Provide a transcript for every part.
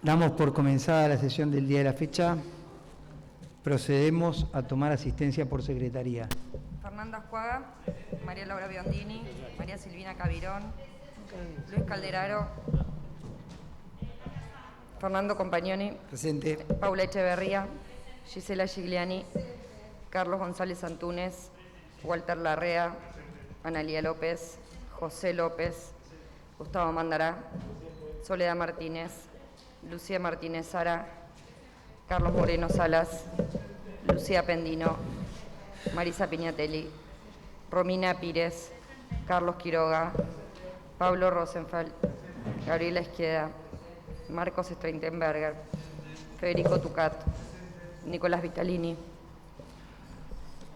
Damos por comenzada la sesión del día de la fecha. Procedemos a tomar asistencia por secretaría. Fernanda Ascuaga, María Laura Biondini, María Silvina Cavirón, Luis Calderaro, Fernando Compagnoni, Presente. Paula Echeverría, Gisela Gigliani, Carlos González Antúnez, Walter Larrea, Analía López, José López, Gustavo Mandará, Soledad Martínez, Lucía Martínez Sara, Carlos Moreno Salas, Lucía Pendino, Marisa Piñatelli, Romina Pires, Carlos Quiroga, Pablo Rosenfeld, Gabriela Esqueda, Marcos Streitenberger, Federico Tucat, Nicolás Vitalini.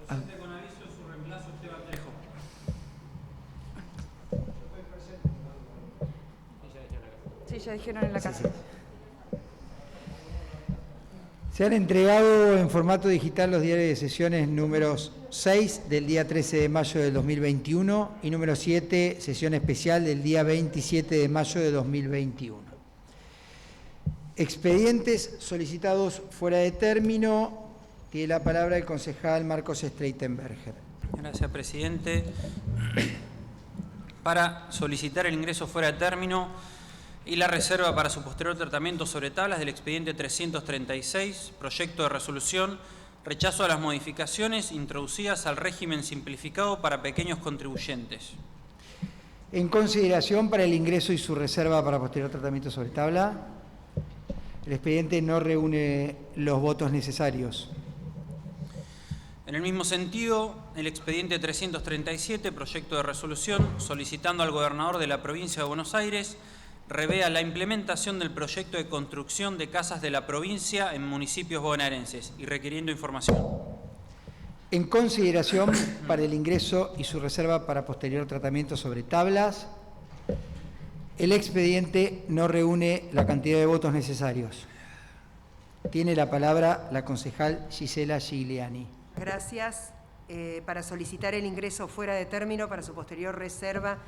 Presente con aviso en su reemplazo Esteban Trejo. Sí, ya dijeron en la casa. Se han entregado en formato digital los diarios de sesiones números 6 del día 13 de mayo del 2021 y número 7, sesión especial del día 27 de mayo de 2021. Expedientes solicitados fuera de término. Tiene la palabra el concejal Marcos Streitenberger. Gracias, presidente. Para solicitar el ingreso fuera de término y la reserva para su posterior tratamiento sobre tablas del expediente 336, proyecto de resolución, rechazo a las modificaciones introducidas al régimen simplificado para pequeños contribuyentes. En consideración para el ingreso y su reserva para posterior tratamiento sobre tabla, el expediente no reúne los votos necesarios. En el mismo sentido, el expediente 337, proyecto de resolución, solicitando al gobernador de la provincia de Buenos Aires revea la implementación del proyecto de construcción de casas de la provincia en municipios bonaerenses y requiriendo información. En consideración para el ingreso y su reserva para posterior tratamiento sobre tablas, el expediente no reúne la cantidad de votos necesarios. Tiene la palabra la concejal Gisela Gigliani. Gracias. Para solicitar el ingreso fuera de término para su posterior reserva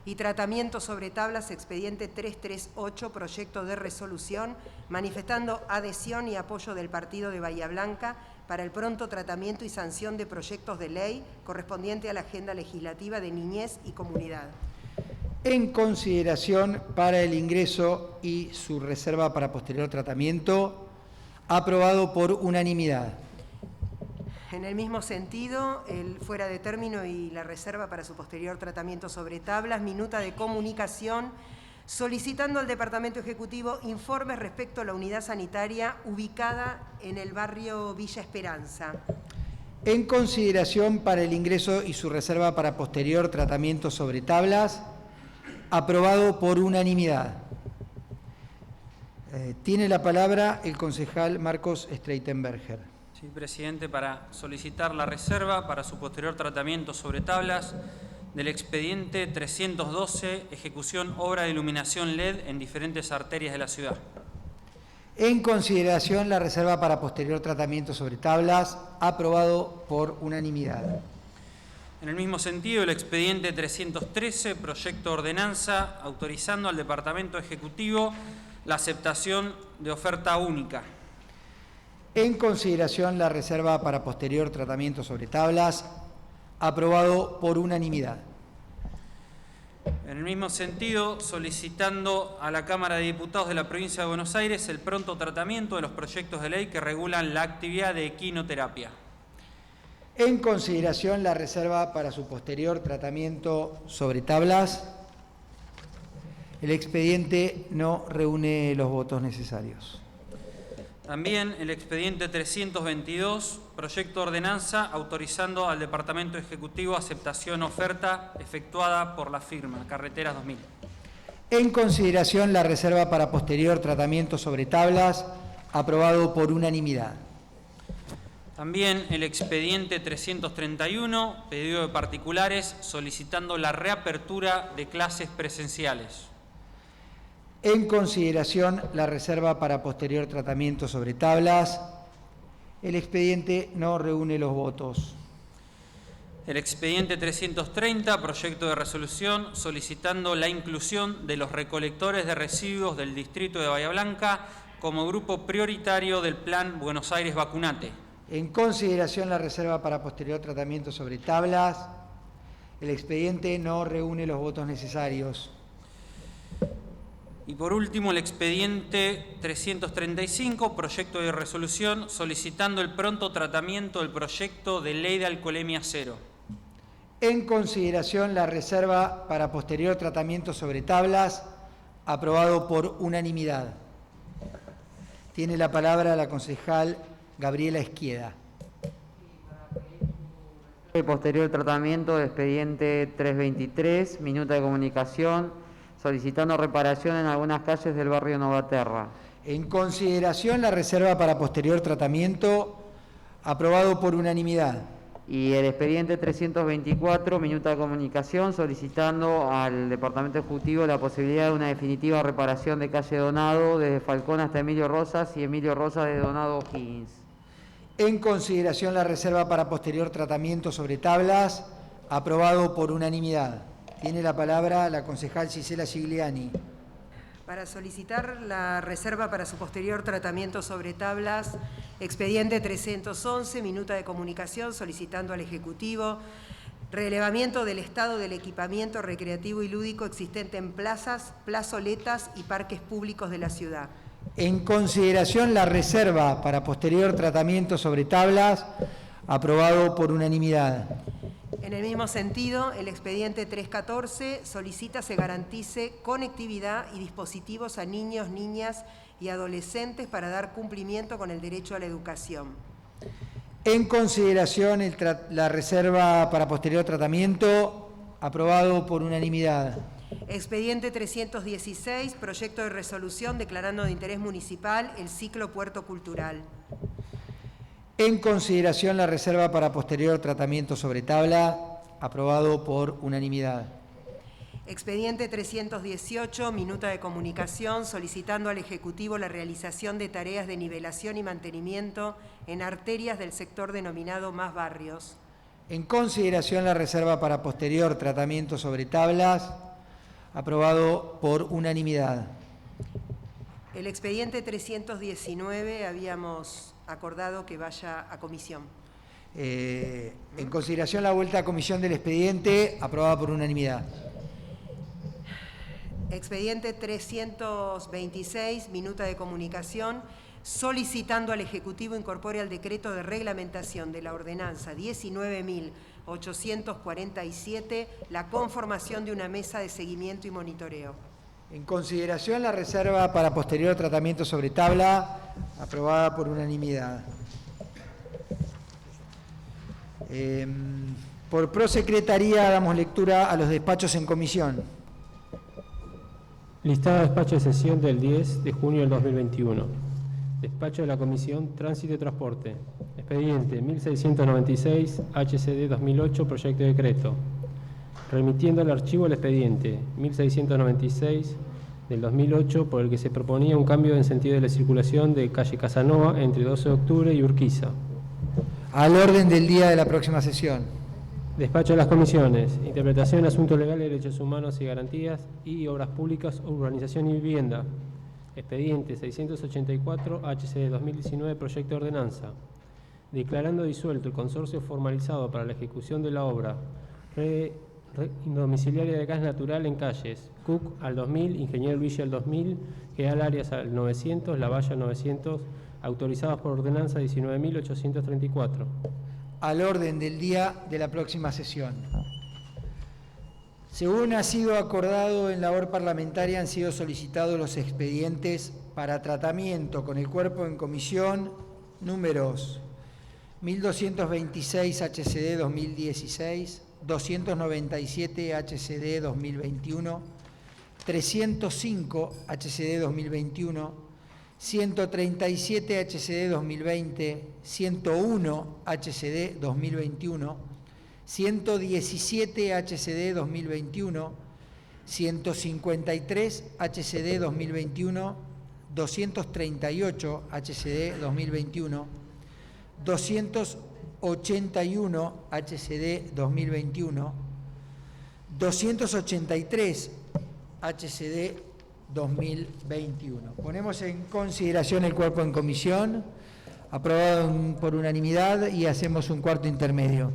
y tratamiento sobre tablas, expediente 338, proyecto de resolución, manifestando adhesión y apoyo del Partido de Bahía Blanca para el pronto tratamiento y sanción de proyectos de ley correspondiente a la agenda legislativa de niñez y comunidad. En consideración para el ingreso y su reserva para posterior tratamiento, aprobado por unanimidad. En el mismo sentido, el fuera de término y la reserva para su posterior tratamiento sobre tablas, minuta de comunicación, solicitando al Departamento Ejecutivo informes respecto a la unidad sanitaria ubicada en el barrio Villa Esperanza. En consideración para el ingreso y su reserva para posterior tratamiento sobre tablas, aprobado por unanimidad. Tiene la palabra el concejal Marcos Streitenberger. Sí, presidente, para solicitar la reserva para su posterior tratamiento sobre tablas del expediente 312, ejecución obra de iluminación LED en diferentes arterias de la ciudad. En consideración la reserva para posterior tratamiento sobre tablas, aprobado por unanimidad. En el mismo sentido, el expediente 313, proyecto de ordenanza, autorizando al Departamento Ejecutivo la aceptación de oferta única. En consideración la reserva para posterior tratamiento sobre tablas, aprobado por unanimidad. En el mismo sentido, solicitando a la Cámara de Diputados de la Provincia de Buenos Aires el pronto tratamiento de los proyectos de ley que regulan la actividad de equinoterapia. En consideración la reserva para su posterior tratamiento sobre tablas, el expediente no reúne los votos necesarios. También el expediente 322, proyecto de ordenanza, autorizando al Departamento Ejecutivo aceptación oferta efectuada por la firma Carreteras 2000. En consideración la reserva para posterior tratamiento sobre tablas, aprobado por unanimidad. También el expediente 331, pedido de particulares, solicitando la reapertura de clases presenciales. En consideración la reserva para posterior tratamiento sobre tablas, el expediente no reúne los votos. El expediente 330, proyecto de resolución, solicitando la inclusión de los recolectores de residuos del distrito de Bahía Blanca como grupo prioritario del Plan Buenos Aires Vacunate. En consideración la reserva para posterior tratamiento sobre tablas, el expediente no reúne los votos necesarios. Y por último, el expediente 335, proyecto de resolución solicitando el pronto tratamiento del proyecto de ley de alcoholemia cero. En consideración la reserva para posterior tratamiento sobre tablas, aprobado por unanimidad. Tiene la palabra la concejal Gabriela Esquieda. El posterior tratamiento del expediente 323, minuta de comunicación, solicitando reparación en algunas calles del barrio Novaterra. En consideración la reserva para posterior tratamiento, aprobado por unanimidad. Y el expediente 324, minuta de comunicación, solicitando al Departamento Ejecutivo la posibilidad de una definitiva reparación de calle Donado desde Falcón hasta Emilio Rosas y Emilio Rosas desde Donado O'Higgins. En consideración la reserva para posterior tratamiento sobre tablas, aprobado por unanimidad. Tiene la palabra la concejal Gisela Gigliani. Para solicitar la reserva para su posterior tratamiento sobre tablas, expediente 311, minuta de comunicación, solicitando al Ejecutivo relevamiento del estado del equipamiento recreativo y lúdico existente en plazas, plazoletas y parques públicos de la ciudad. En consideración la reserva para posterior tratamiento sobre tablas, aprobado por unanimidad. En el mismo sentido, el expediente 314 solicita se garantice conectividad y dispositivos a niños, niñas y adolescentes para dar cumplimiento con el derecho a la educación. En consideración la reserva para posterior tratamiento, aprobado por unanimidad. Expediente 316, proyecto de resolución declarando de interés municipal el ciclo Puerto Cultural. En consideración la reserva para posterior tratamiento sobre tabla, aprobado por unanimidad. Expediente 318, minuta de comunicación, solicitando al Ejecutivo la realización de tareas de nivelación y mantenimiento en arterias del sector denominado Más Barrios. En consideración la reserva para posterior tratamiento sobre tablas, aprobado por unanimidad. El expediente 319 habíamos acordado que vaya a comisión. En consideración la vuelta a comisión del expediente, aprobada por unanimidad. Expediente 326, minuta de comunicación, solicitando al Ejecutivo incorpore al decreto de reglamentación de la ordenanza 19.847 la conformación de una mesa de seguimiento y monitoreo. En consideración la reserva para posterior tratamiento sobre tabla, aprobada por unanimidad. Por prosecretaría damos lectura a los despachos en comisión. Listado de despacho de sesión del 10 de junio del 2021. Despacho de la Comisión Tránsito y Transporte. Expediente 1696, HCD 2008, proyecto de decreto. Remitiendo al archivo el expediente 1696 del 2008, por el que se proponía un cambio en sentido de la circulación de calle Casanova entre 12 de octubre y Urquiza. Al orden del día de la próxima sesión. Despacho de las comisiones, interpretación de asuntos legales, derechos humanos y garantías y obras públicas, urbanización y vivienda. Expediente 684, HCD 2019, proyecto de ordenanza. Declarando disuelto el consorcio formalizado para la ejecución de la obra domiciliaria de gas natural en calles Cook al 2000, Ingeniero Luigi al 2000, General Arias al 900, La Valle al 900, autorizadas por ordenanza 19.834. Al orden del día de la próxima sesión. Según ha sido acordado en labor parlamentaria, han sido solicitados los expedientes para tratamiento con el cuerpo en comisión números 1226 HCD 2016, 297 HCD 2021, 305 HCD 2021, 137 HCD 2020, 101 HCD 2021, 117 HCD 2021, 153 HCD 2021, 238 HCD 2021, 281 HCD 2021, 283 HCD 2021. Ponemos en consideración el cuerpo en comisión, aprobado por unanimidad, y hacemos un cuarto intermedio.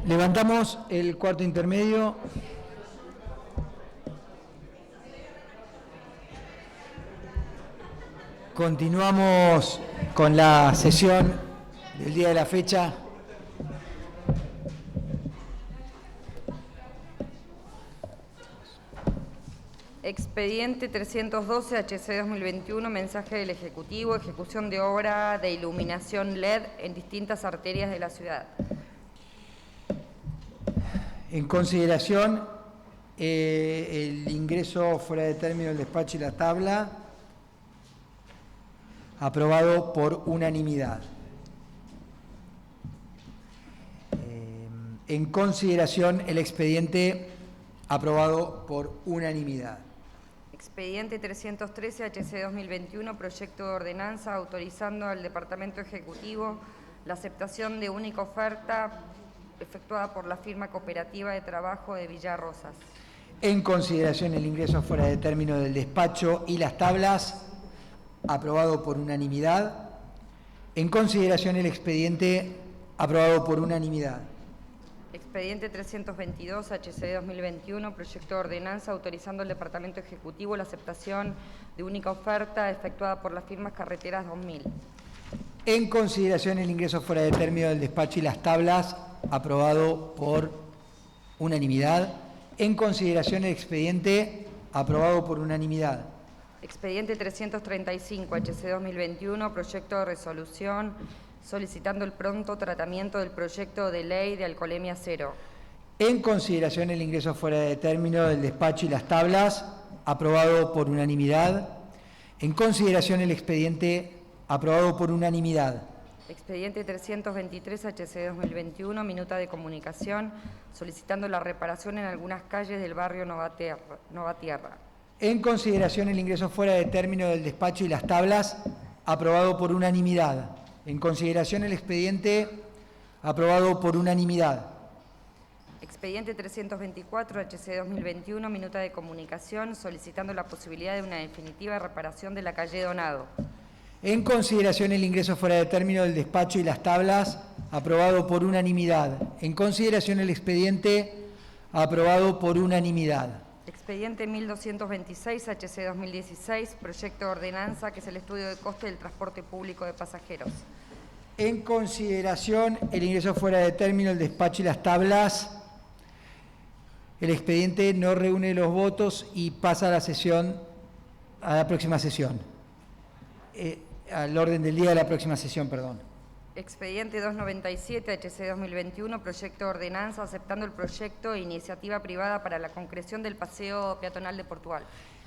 Levantamos el cuarto intermedio. Continuamos con la sesión del día de la fecha. Expediente 312 HC 2021, mensaje del Ejecutivo, ejecución de obra de iluminación LED en distintas arterias de la ciudad. En consideración, el ingreso fuera de término del despacho y la tabla, aprobado por unanimidad. En consideración, el expediente, aprobado por unanimidad. Expediente 313 HC 2021, proyecto de ordenanza autorizando al Departamento Ejecutivo la aceptación de única oferta efectuada por la firma cooperativa de trabajo de Villarrosas. En consideración, el ingreso fuera de término del despacho y las tablas, aprobado por unanimidad. En consideración, el expediente, aprobado por unanimidad. Expediente 322 HC 2021, proyecto de ordenanza autorizando al Departamento Ejecutivo la aceptación de única oferta efectuada por las firmas Carreteras 2000. En consideración, el ingreso fuera de término del despacho y las tablas, aprobado por unanimidad. En consideración, el expediente, aprobado por unanimidad. Expediente 335 HC 2021, proyecto de resolución solicitando el pronto tratamiento del proyecto de ley de alcoholemia cero. En consideración, el ingreso fuera de término del despacho y las tablas, aprobado por unanimidad. En consideración, el expediente, aprobado por unanimidad. Expediente 323 HC 2021, minuta de comunicación solicitando la reparación en algunas calles del barrio Nova Tierra. En consideración, el ingreso fuera de término del despacho y las tablas, aprobado por unanimidad. En consideración, el expediente, aprobado por unanimidad. Expediente 324 HC 2021, minuta de comunicación solicitando la posibilidad de una definitiva reparación de la calle Donado. En consideración, el ingreso fuera de término del despacho y las tablas, aprobado por unanimidad. En consideración, el expediente, aprobado por unanimidad. Expediente 1226 HC 2016, proyecto de ordenanza que es el estudio de coste del transporte público de pasajeros. En consideración, el ingreso fuera de término del despacho y las tablas, el expediente no reúne los votos y pasa a la sesión, a la próxima sesión. Al orden del día de la próxima sesión, perdón. Expediente 297 HC 2021, proyecto de ordenanza aceptando el proyecto e iniciativa privada para la concreción del paseo peatonal de Portugal.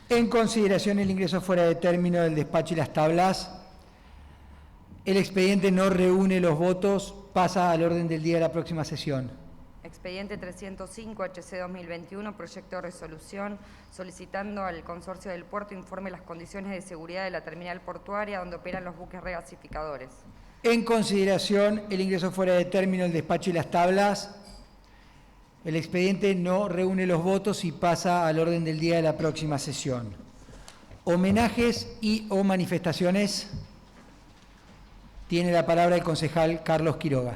En consideración, el ingreso fuera de término del despacho y las tablas, el expediente no reúne los votos, pasa al orden del día de la próxima sesión. Expediente 305 HC 2021, proyecto de resolución solicitando al Consorcio del Puerto informe las condiciones de seguridad de la terminal portuaria donde operan los buques regasificadores. En consideración, el ingreso fuera de término del despacho y las tablas, el expediente no reúne los votos y pasa al orden del día de la próxima sesión. Homenajes y o manifestaciones. Tiene la palabra el concejal Carlos Quiroga.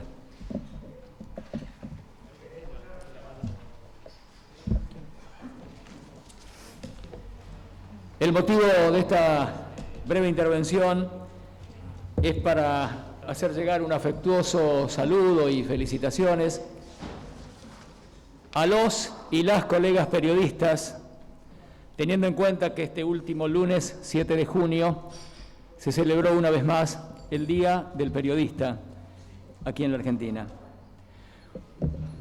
El motivo de esta breve intervención es para hacer llegar un afectuoso saludo y felicitaciones a los y las colegas periodistas, teniendo en cuenta que este último lunes 7 de junio se celebró una vez más el Día del Periodista aquí en la Argentina.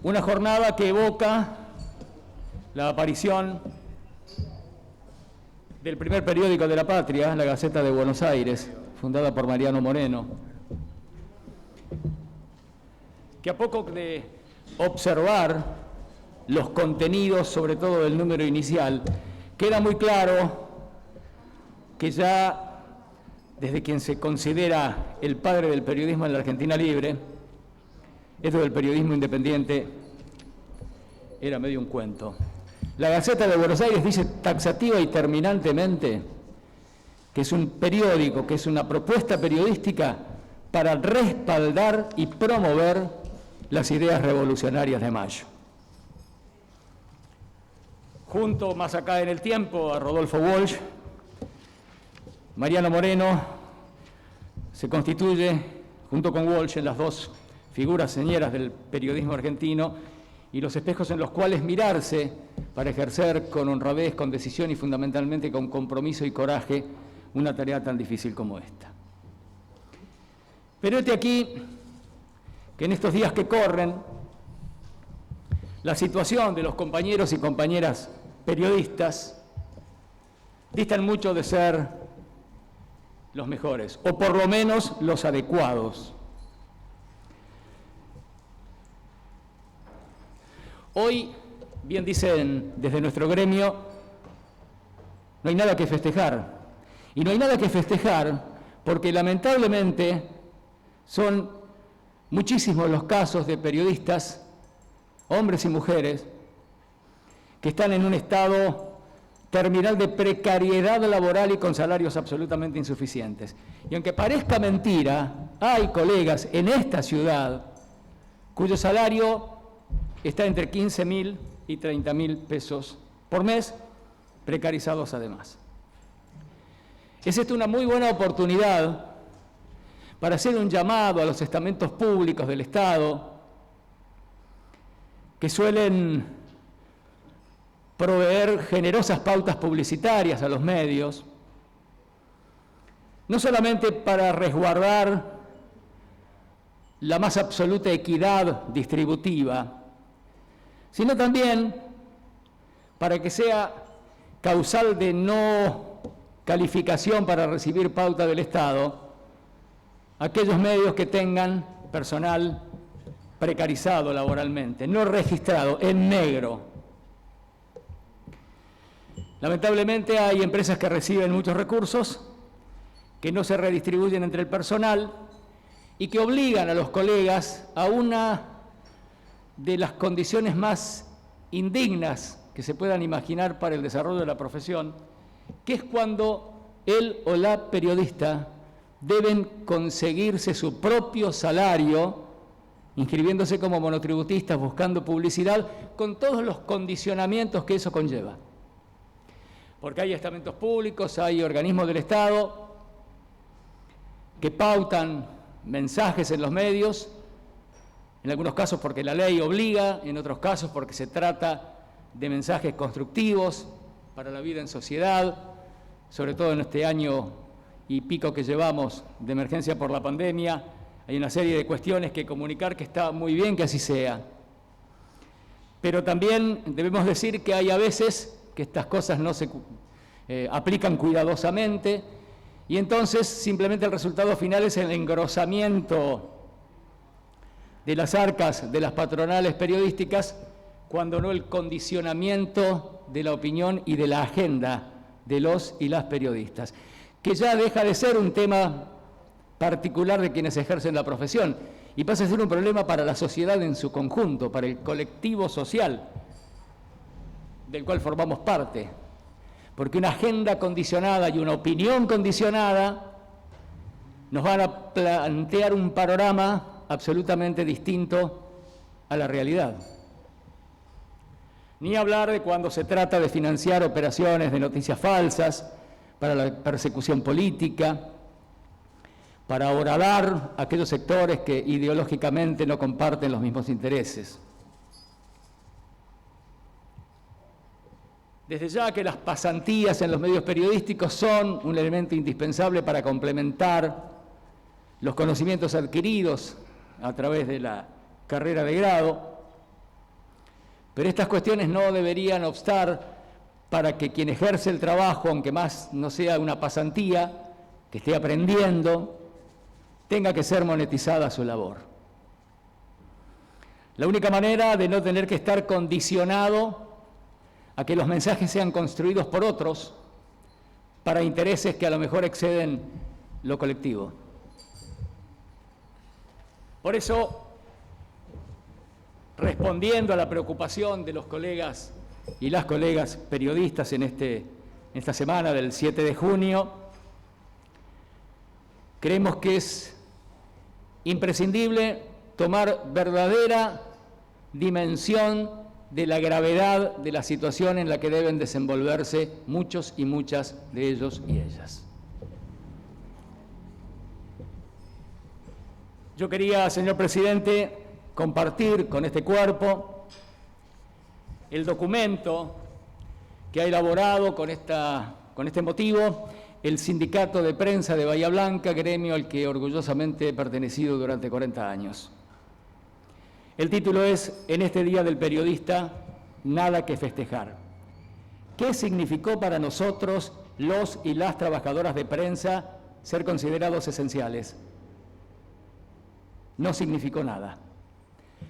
Una jornada que evoca la aparición del primer periódico de la patria, la Gaceta de Buenos Aires, fundada por Mariano Moreno, que a poco de observar los contenidos, sobre todo del número inicial, queda muy claro que ya desde quien se considera el padre del periodismo en la Argentina libre, esto del periodismo independiente era medio un cuento. La Gaceta de Buenos Aires dice taxativa y terminantemente que es un periódico, que es una propuesta periodística para respaldar y promover las ideas revolucionarias de Mayo. Junto, más acá en el tiempo, a Rodolfo Walsh, Mariano Moreno se constituye, junto con Walsh, en las dos figuras señeras del periodismo argentino y los espejos en los cuales mirarse para ejercer con honradez, con decisión y fundamentalmente con compromiso y coraje una tarea tan difícil como esta. Pero hete aquí que en estos días que corren, la situación de los compañeros y compañeras periodistas distan mucho de ser los mejores, o por lo menos los adecuados. Hoy, bien dicen desde nuestro gremio, no hay nada que festejar. Y no hay nada que festejar porque lamentablemente son muchísimos los casos de periodistas, hombres y mujeres, que están en un estado terminal de precariedad laboral y con salarios absolutamente insuficientes. Y aunque parezca mentira, hay colegas en esta ciudad cuyo salario está entre 15.000 y 30.000 pesos por mes, precarizados además. Es esta una muy buena oportunidad para hacer un llamado a los estamentos públicos del Estado que suelen proveer generosas pautas publicitarias a los medios, no solamente para resguardar la más absoluta equidad distributiva, sino también para que sea causal de no calificación para recibir pauta del Estado aquellos medios que tengan personal precarizado laboralmente, no registrado, en negro. Lamentablemente hay empresas que reciben muchos recursos, que no se redistribuyen entre el personal y que obligan a los colegas a una de las condiciones más indignas que se puedan imaginar para el desarrollo de la profesión, que es cuando él o la periodista deben conseguirse su propio salario, inscribiéndose como monotributistas, buscando publicidad, con todos los condicionamientos que eso conlleva. Porque hay estamentos públicos, hay organismos del Estado que pautan mensajes en los medios, en algunos casos porque la ley obliga, en otros casos porque se trata de mensajes constructivos para la vida en sociedad, sobre todo en este año y pico que llevamos de emergencia por la pandemia. Hay una serie de cuestiones que comunicar que está muy bien que así sea. Pero también debemos decir que hay a veces que estas cosas no se aplican cuidadosamente y entonces simplemente el resultado final es el engrosamiento de las arcas de las patronales periodísticas, cuando no el condicionamiento de la opinión y de la agenda de los y las periodistas, que ya deja de ser un tema particular de quienes ejercen la profesión y pasa a ser un problema para la sociedad en su conjunto, para el colectivo social del cual formamos parte, porque una agenda condicionada y una opinión condicionada nos van a plantear un panorama absolutamente distinto a la realidad. Ni hablar de cuando se trata de financiar operaciones de noticias falsas para la persecución política, para horadar a aquellos sectores que ideológicamente no comparten los mismos intereses. Desde ya que las pasantías en los medios periodísticos son un elemento indispensable para complementar los conocimientos adquiridos a través de la carrera de grado, pero estas cuestiones no deberían obstar para que quien ejerce el trabajo, aunque más no sea una pasantía, que esté aprendiendo, tenga que ser monetizada su labor. La única manera de no tener que estar condicionado a que los mensajes sean construidos por otros para intereses que a lo mejor exceden lo colectivo. Por eso, respondiendo a la preocupación de los colegas y las colegas periodistas en esta semana del 7 de junio, creemos que es imprescindible tomar verdadera dimensión de la gravedad de la situación en la que deben desenvolverse muchos y muchas de ellos y ellas. Yo quería, señor presidente, compartir con este cuerpo el documento que ha elaborado con este motivo el Sindicato de Prensa de Bahía Blanca, gremio al que orgullosamente he pertenecido durante 40 años. El título es En este Día del Periodista, nada que festejar. ¿Qué significó para nosotros, los y las trabajadoras de prensa, ser considerados esenciales? No significó nada.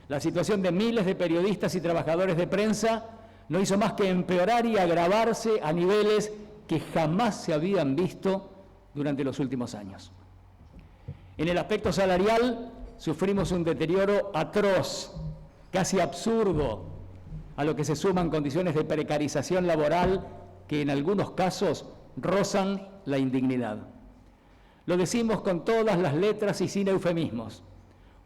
La situación de miles de periodistas y trabajadores de prensa no hizo más que empeorar y agravarse a niveles que jamás se habían visto durante los últimos años. En el aspecto salarial, sufrimos un deterioro atroz, casi absurdo, a lo que se suman condiciones de precarización laboral que en algunos casos rozan la indignidad. Lo decimos con todas las letras y sin eufemismos.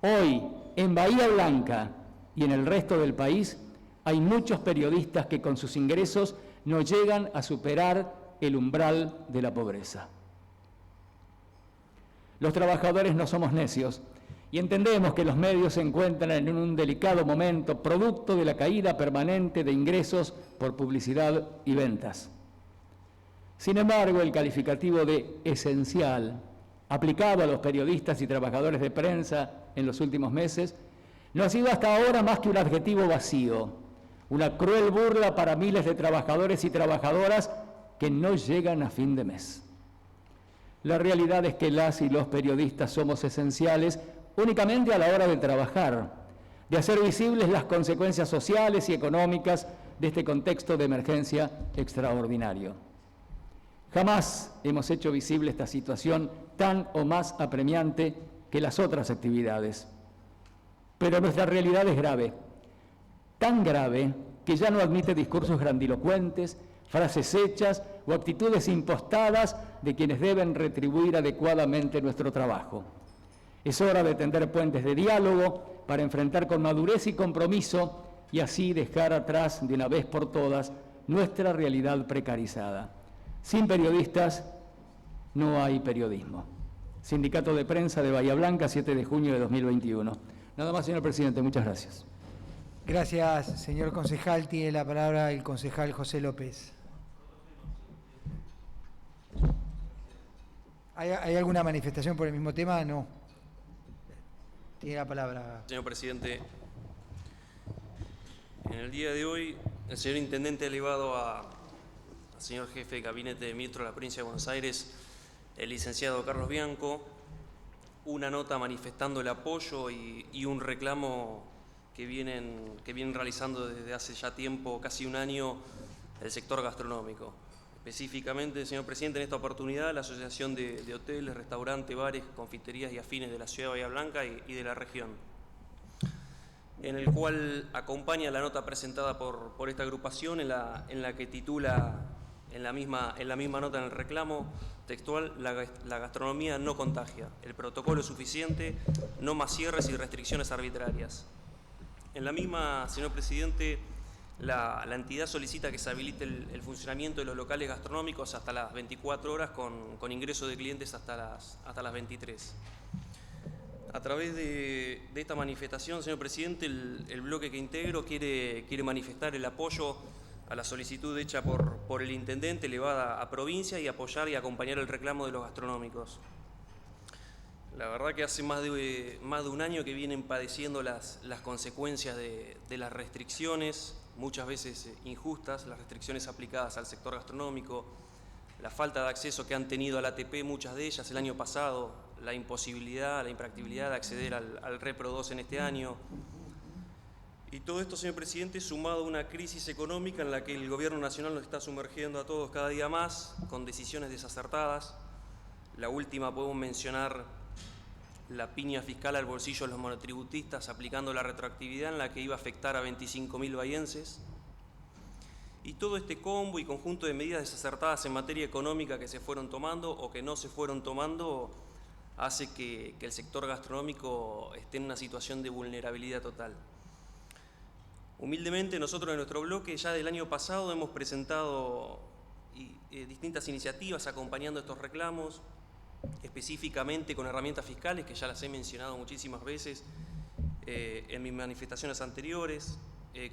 Hoy, en Bahía Blanca y en el resto del país, hay muchos periodistas que con sus ingresos no llegan a superar el umbral de la pobreza. Los trabajadores no somos necios y entendemos que los medios se encuentran en un delicado momento, producto de la caída permanente de ingresos por publicidad y ventas. Sin embargo, el calificativo de esencial, aplicado a los periodistas y trabajadores de prensa en los últimos meses, no ha sido hasta ahora más que un adjetivo vacío, una cruel burla para miles de trabajadores y trabajadoras que no llegan a fin de mes. La realidad es que las y los periodistas somos esenciales únicamente a la hora de trabajar, de hacer visibles las consecuencias sociales y económicas de este contexto de emergencia extraordinario. Jamás hemos hecho visible esta situación tan o más apremiante que las otras actividades. Pero nuestra realidad es grave, tan grave que ya no admite discursos grandilocuentes, frases hechas o actitudes impostadas de quienes deben retribuir adecuadamente nuestro trabajo. Es hora de tender puentes de diálogo para enfrentar con madurez y compromiso y así dejar atrás de una vez por todas nuestra realidad precarizada. Sin periodistas no hay periodismo. Sindicato de Prensa de Bahía Blanca, 7 de junio de 2021. Nada más, señor presidente. Muchas gracias. Gracias, señor concejal. Tiene la palabra el concejal José López. ¿Hay alguna manifestación por el mismo tema? No. Tiene la palabra. Señor presidente, en el día de hoy, el señor intendente ha elevado al señor jefe de gabinete de ministro de la provincia de Buenos Aires, el licenciado Carlos Bianco, una nota manifestando el apoyo y un reclamo que vienen realizando desde hace ya tiempo, casi un año, el sector gastronómico. Específicamente, señor presidente, en esta oportunidad, la Asociación de Hoteles, Restaurantes, Bares, Confiterías y Afines de la Ciudad de Bahía Blanca y de la región, en el cual acompaña la nota presentada por esta agrupación, en la que titula, en la misma nota en el reclamo textual, la gastronomía no contagia, el protocolo es suficiente, no más cierres y restricciones arbitrarias. En la misma, señor presidente, la entidad solicita que se habilite el funcionamiento de los locales gastronómicos hasta las 24 horas con ingreso de clientes hasta las 23. A través de esta manifestación, señor presidente, el bloque que integro quiere manifestar el apoyo a la solicitud hecha por el intendente elevada a provincia y apoyar y acompañar el reclamo de los gastronómicos. La verdad que hace más de un año que vienen padeciendo las consecuencias de las restricciones, muchas veces injustas, las restricciones aplicadas al sector gastronómico, la falta de acceso que han tenido al ATP, muchas de ellas el año pasado, la imposibilidad, la impracticabilidad de acceder al Repro 2 en este año. Y todo esto, señor presidente, sumado a una crisis económica en la que el gobierno nacional nos está sumergiendo a todos cada día más, con decisiones desacertadas. La última podemos mencionar la piña fiscal al bolsillo de los monotributistas, aplicando la retroactividad en la que iba a afectar a 25.000 bahienses. Y todo este combo y conjunto de medidas desacertadas en materia económica que se fueron tomando o que no se fueron tomando hace que el sector gastronómico esté en una situación de vulnerabilidad total. Humildemente, nosotros en nuestro bloque ya del año pasado hemos presentado distintas iniciativas acompañando estos reclamos, específicamente con herramientas fiscales, que ya las he mencionado muchísimas veces en mis manifestaciones anteriores,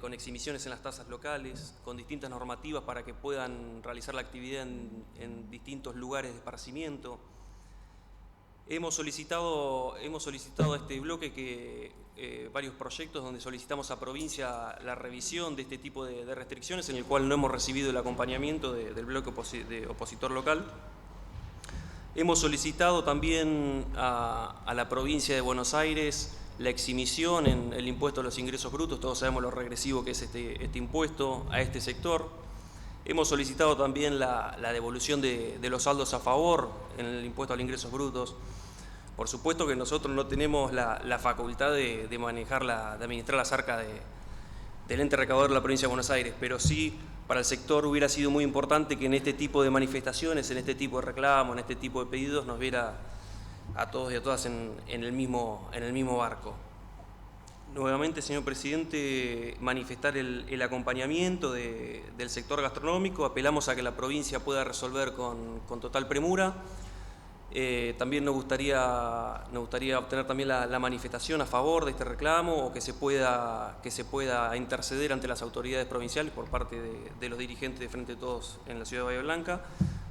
con exhibiciones en las tasas locales, con distintas normativas para que puedan realizar la actividad en distintos lugares de esparcimiento. Hemos solicitado a este bloque varios proyectos donde solicitamos a provincia la revisión de este tipo de restricciones, en el cual no hemos recibido el acompañamiento del bloque opositor local. Hemos solicitado también a la provincia de Buenos Aires la exhibición en el impuesto a los ingresos brutos, todos sabemos lo regresivo que es este impuesto a este sector. Hemos solicitado también la devolución de los saldos a favor en el impuesto a los ingresos brutos. Por supuesto que nosotros no tenemos la facultad de administrar las arcas del ente recaudador de la provincia de Buenos Aires, pero sí para el sector hubiera sido muy importante que en este tipo de manifestaciones, en este tipo de reclamos, en este tipo de pedidos, nos viera a todos y a todas en el mismo barco. Nuevamente, señor presidente, manifestar el acompañamiento del sector gastronómico. Apelamos a que la provincia pueda resolver con total premura. También nos gustaría obtener también la manifestación a favor de este reclamo, o que se pueda interceder ante las autoridades provinciales por parte de los dirigentes de Frente de Todos en la ciudad de Bahía Blanca.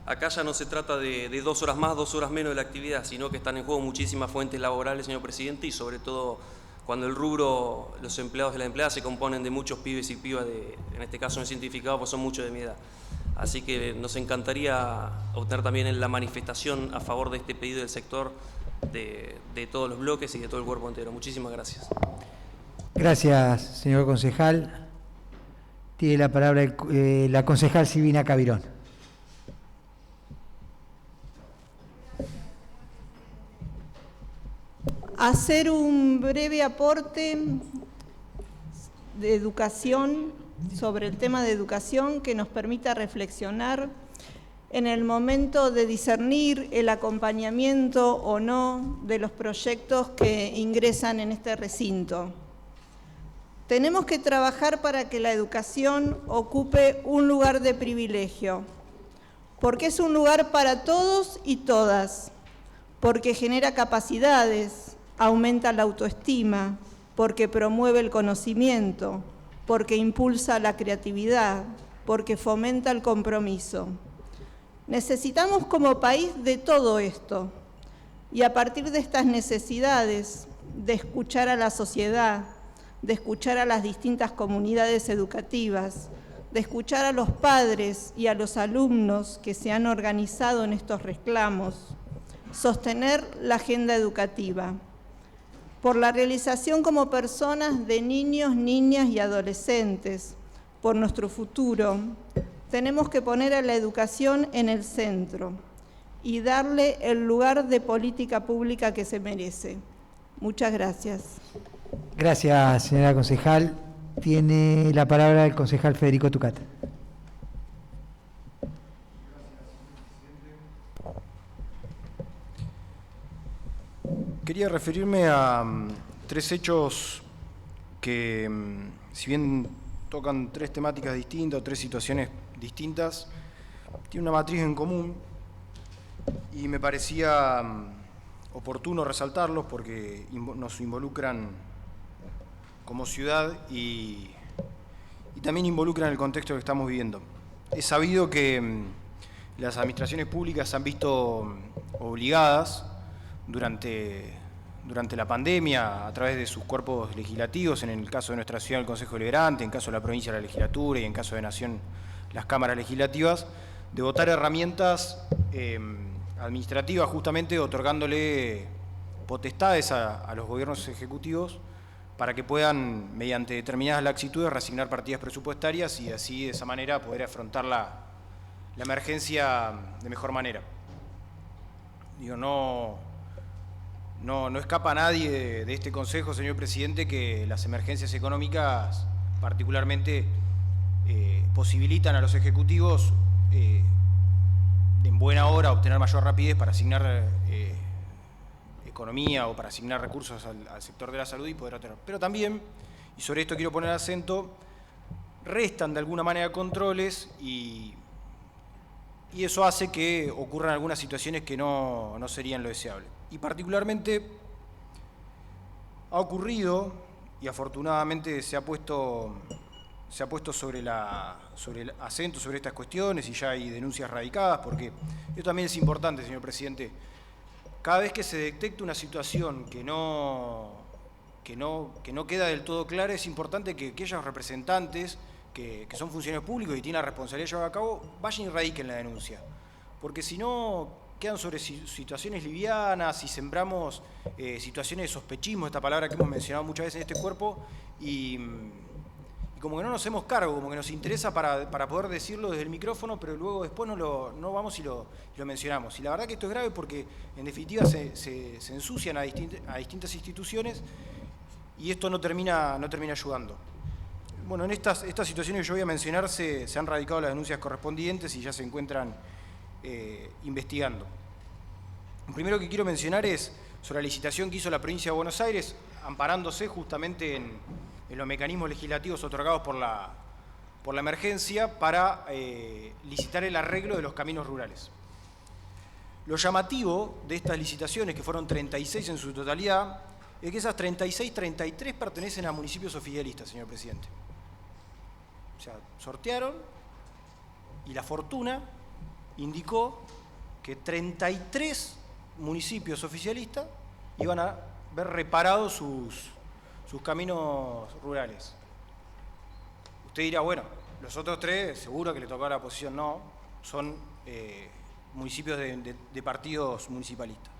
Acá ya no se trata de 2 horas más, 2 horas menos de la actividad, sino que están en juego muchísimas fuentes laborales, señor presidente, y sobre todo cuando el rubro, los empleados y las empleadas se componen de muchos pibes y pibas, en este caso no cientificados, pues son muchos de mi edad. Así que nos encantaría obtener también la manifestación a favor de este pedido del sector, de todos los bloques y de todo el cuerpo entero. Muchísimas gracias. Gracias, señor concejal. Tiene la palabra la concejal Silvina Cavirón. Hacer un breve aporte de educación, sobre el tema de educación, que nos permita reflexionar en el momento de discernir el acompañamiento o no de los proyectos que ingresan en este recinto. Tenemos que trabajar para que la educación ocupe un lugar de privilegio, porque es un lugar para todos y todas, porque genera capacidades, aumenta la autoestima, porque promueve el conocimiento, porque impulsa la creatividad, porque fomenta el compromiso. Necesitamos como país de todo esto, y a partir de estas necesidades, de escuchar a la sociedad, de escuchar a las distintas comunidades educativas, de escuchar a los padres y a los alumnos que se han organizado en estos reclamos, sostener la agenda educativa, por la realización como personas de niños, niñas y adolescentes, por nuestro futuro, tenemos que poner a la educación en el centro y darle el lugar de política pública que se merece. Muchas gracias. Gracias, señora concejal. Tiene la palabra el concejal Federico Tucat. Quería referirme a 3 hechos que, si bien tocan 3 temáticas distintas o 3 situaciones distintas, tienen una matriz en común y me parecía oportuno resaltarlos porque nos involucran como ciudad y también involucran el contexto que estamos viviendo. Es sabido que las administraciones públicas se han visto obligadas durante la pandemia, a través de sus cuerpos legislativos, en el caso de nuestra ciudad el Consejo Deliberante, en caso de la provincia la legislatura y en caso de Nación las cámaras legislativas, de votar herramientas administrativas, justamente otorgándole potestades a los gobiernos ejecutivos para que puedan, mediante determinadas laxitudes, reasignar partidas presupuestarias y así, de esa manera, poder afrontar la emergencia de mejor manera. Digo, no escapa a nadie de este Consejo, señor presidente, que las emergencias económicas particularmente posibilitan a los ejecutivos en buena hora obtener mayor rapidez para asignar economía o para asignar recursos al sector de la salud y poder tener. Pero también, y sobre esto quiero poner acento, restan de alguna manera controles y eso hace que ocurran algunas situaciones que no serían lo deseable. Y particularmente ha ocurrido, y afortunadamente se ha puesto sobre el acento sobre estas cuestiones y ya hay denuncias radicadas, porque esto también es importante, señor presidente. Cada vez que se detecta una situación que no queda del todo clara, es importante que aquellos representantes que son funcionarios públicos y tienen la responsabilidad de llevar a cabo, vayan y radiquen la denuncia. Porque si no, quedan sobre situaciones livianas y sembramos situaciones de sospechismo, esta palabra que hemos mencionado muchas veces en este cuerpo, y como que no nos hacemos cargo, como que nos interesa para poder decirlo desde el micrófono, pero luego después no vamos y lo mencionamos. Y la verdad que esto es grave porque en definitiva se ensucian a distintas instituciones y esto no termina ayudando. Bueno, en estas situaciones que yo voy a mencionar se han radicado las denuncias correspondientes y ya se encuentran investigando. Lo primero que quiero mencionar es sobre la licitación que hizo la provincia de Buenos Aires, amparándose justamente en los mecanismos legislativos otorgados por la emergencia para licitar el arreglo de los caminos rurales. Lo llamativo de estas licitaciones, que fueron 36 en su totalidad, es que esas 33 pertenecen a municipios oficialistas, señor presidente. O sea, sortearon y la fortuna indicó que 33 municipios oficialistas iban a ver reparados sus caminos rurales. Usted dirá, bueno, los otros 3 seguro que le tocó a la oposición. No, son municipios de partidos municipalistas.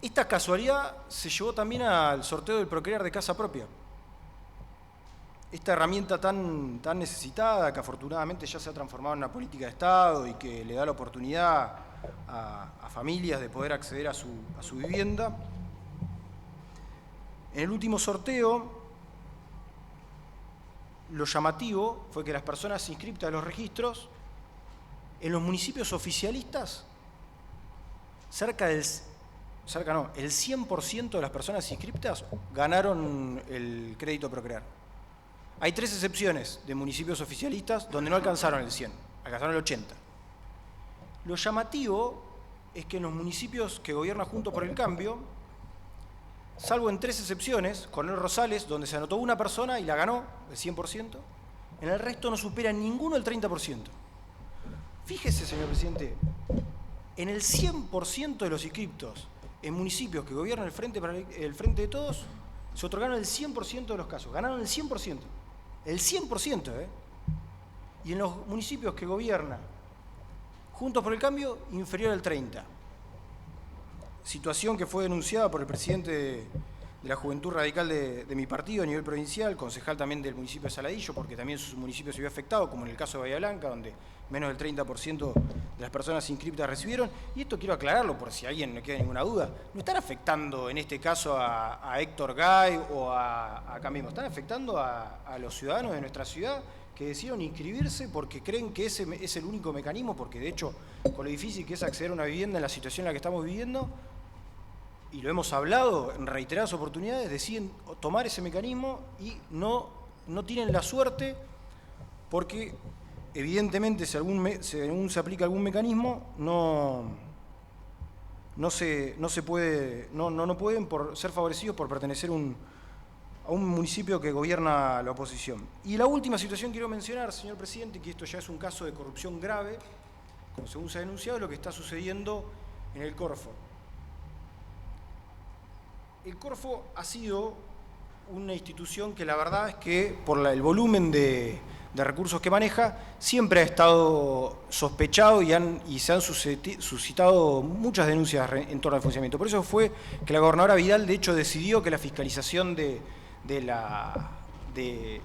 Esta casualidad se llevó también al sorteo del Procrear de casa propia. Esta herramienta tan necesitada, que afortunadamente ya se ha transformado en una política de Estado y que le da la oportunidad a familias de poder acceder a su vivienda. En el último sorteo, lo llamativo fue que las personas inscriptas en los registros, en los municipios oficialistas, el 100% de las personas inscriptas ganaron el crédito Procrear. Hay 3 excepciones de municipios oficialistas donde no alcanzaron el 100, alcanzaron el 80%. Lo llamativo es que en los municipios que gobierna Juntos por el Cambio, salvo en 3 excepciones, Coronel Rosales, donde se anotó una persona y la ganó, el 100%, en el resto no supera ninguno el 30%. Fíjese, señor presidente, en el 100% de los inscriptos en municipios que gobiernan el Frente de Todos, se otorgaron el 100% de los casos, ganaron el 100%. El 100%, ¿eh? Y en los municipios que gobierna Juntos por el Cambio, inferior al 30%. Situación que fue denunciada por el presidente de la Juventud Radical de mi partido a nivel provincial, concejal también del municipio de Saladillo, porque también su municipio se vio afectado, como en el caso de Bahía Blanca, donde menos del 30% de las personas inscriptas recibieron. Y esto quiero aclararlo por si a alguien no queda ninguna duda. No están afectando en este caso a Héctor Gay o a Camilo, están afectando a los ciudadanos de nuestra ciudad que decidieron inscribirse porque creen que ese es el único mecanismo, porque de hecho, con lo difícil que es acceder a una vivienda en la situación en la que estamos viviendo, y lo hemos hablado en reiteradas oportunidades, deciden tomar ese mecanismo y no tienen la suerte porque evidentemente si aún se aplica algún mecanismo no pueden ser favorecidos por pertenecer a un municipio que gobierna la oposición. Y la última situación que quiero mencionar, señor presidente, que esto ya es un caso de corrupción grave, como según se ha denunciado, es lo que está sucediendo en el Corfo. El Corfo ha sido una institución que la verdad es que por el volumen de recursos que maneja siempre ha estado sospechado y se han suscitado muchas denuncias en torno al funcionamiento. Por eso fue que la gobernadora Vidal de hecho decidió que la fiscalización de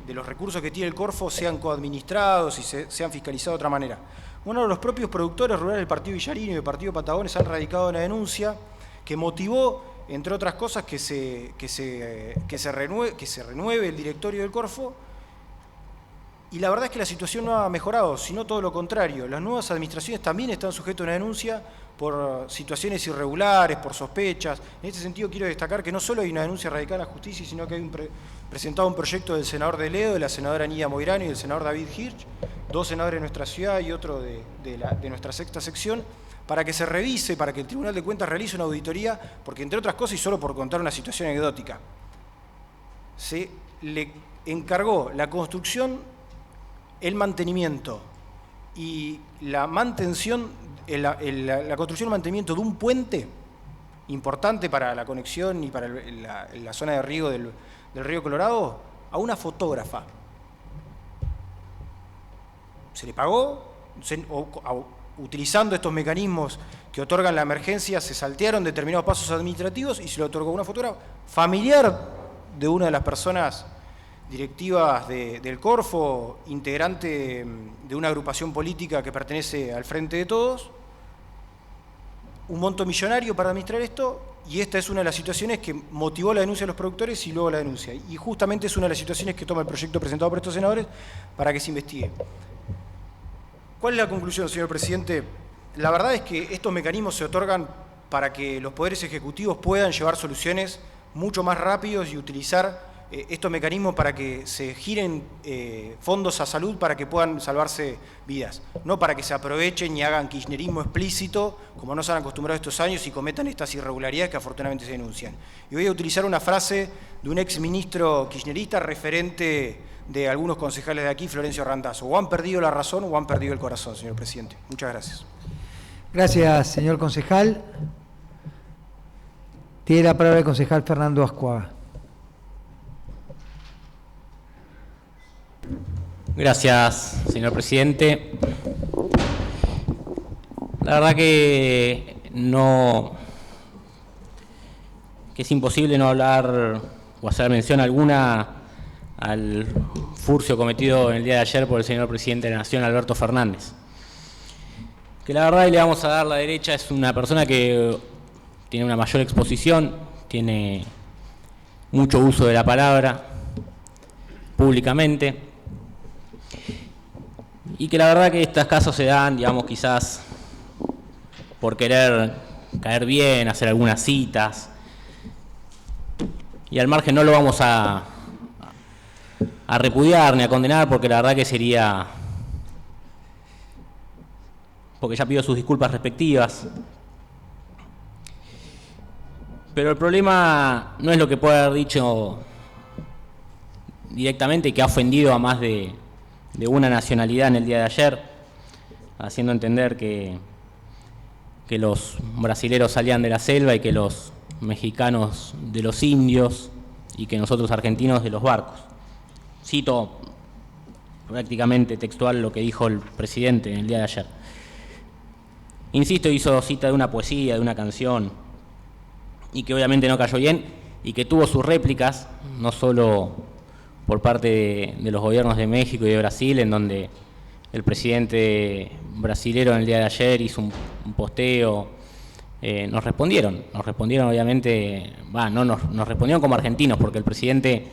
los recursos que tiene el Corfo sean coadministrados y sean fiscalizados de otra manera. Bueno, los propios productores rurales del Partido Villarino y del Partido Patagones han radicado una denuncia que motivó, entre otras cosas, que se renueve el directorio del Corfo Y la verdad es que la situación no ha mejorado, sino todo lo contrario. Las nuevas administraciones también están sujetas a una denuncia por situaciones irregulares, por sospechas. En este sentido quiero destacar que no solo hay una denuncia radicada a la justicia, sino que hay presentado un proyecto del senador de Ledo, de la senadora Nidia Moirano y del senador David Hirsch, 2 senadores de nuestra ciudad y otro de nuestra sexta sección, para que se revise, para que el Tribunal de Cuentas realice una auditoría, porque entre otras cosas, y solo por contar una situación anecdótica, se le encargó la construcción, el mantenimiento y la mantención, la construcción y mantenimiento de un puente importante para la conexión y para la zona de riego del río Colorado a una fotógrafa. Se le pagó, utilizando estos mecanismos que otorgan la emergencia, se saltearon determinados pasos administrativos y se le otorgó a una fotógrafa familiar de una de las personas directivas del Corfo, integrante de una agrupación política que pertenece al Frente de Todos, un monto millonario para administrar esto, y esta es una de las situaciones que motivó la denuncia de los productores y luego la denuncia. Y justamente es una de las situaciones que toma el proyecto presentado por estos senadores para que se investigue. ¿Cuál es la conclusión, señor presidente? La verdad es que estos mecanismos se otorgan para que los poderes ejecutivos puedan llevar soluciones mucho más rápidos y utilizar estos mecanismos para que se giren fondos a salud para que puedan salvarse vidas, no para que se aprovechen y hagan kirchnerismo explícito, como nos han acostumbrado estos años, y cometan estas irregularidades que afortunadamente se denuncian. Y voy a utilizar una frase de un exministro kirchnerista referente de algunos concejales de aquí, Florencio Randazzo: o han perdido la razón o han perdido el corazón, señor presidente. Muchas gracias. Gracias, señor concejal. Tiene la palabra el concejal Fernando Ascuaga. Gracias, señor presidente. La verdad que es imposible no hablar o hacer mención alguna al furcio cometido en el día de ayer por el señor presidente de la Nación, Alberto Fernández. Que la verdad, y le vamos a dar la derecha, es una persona que tiene una mayor exposición, tiene mucho uso de la palabra públicamente, y que la verdad que estos casos se dan, digamos, quizás por querer caer bien, hacer algunas citas, y al margen no lo vamos a repudiar ni a condenar, porque la verdad que sería, porque ya pidió sus disculpas respectivas. Pero el problema no es lo que puede haber dicho directamente, que ha ofendido a más de una nacionalidad en el día de ayer, haciendo entender que los brasileros salían de la selva y que los mexicanos de los indios y que nosotros argentinos de los barcos. Cito prácticamente textual lo que dijo el presidente en el día de ayer. Insisto, hizo cita de una poesía, de una canción, y que obviamente no cayó bien, y que tuvo sus réplicas, no solo por parte de los gobiernos de México y de Brasil, en donde el presidente brasilero en el día de ayer hizo un posteo. Nos respondieron obviamente, nos respondieron como argentinos, porque el presidente,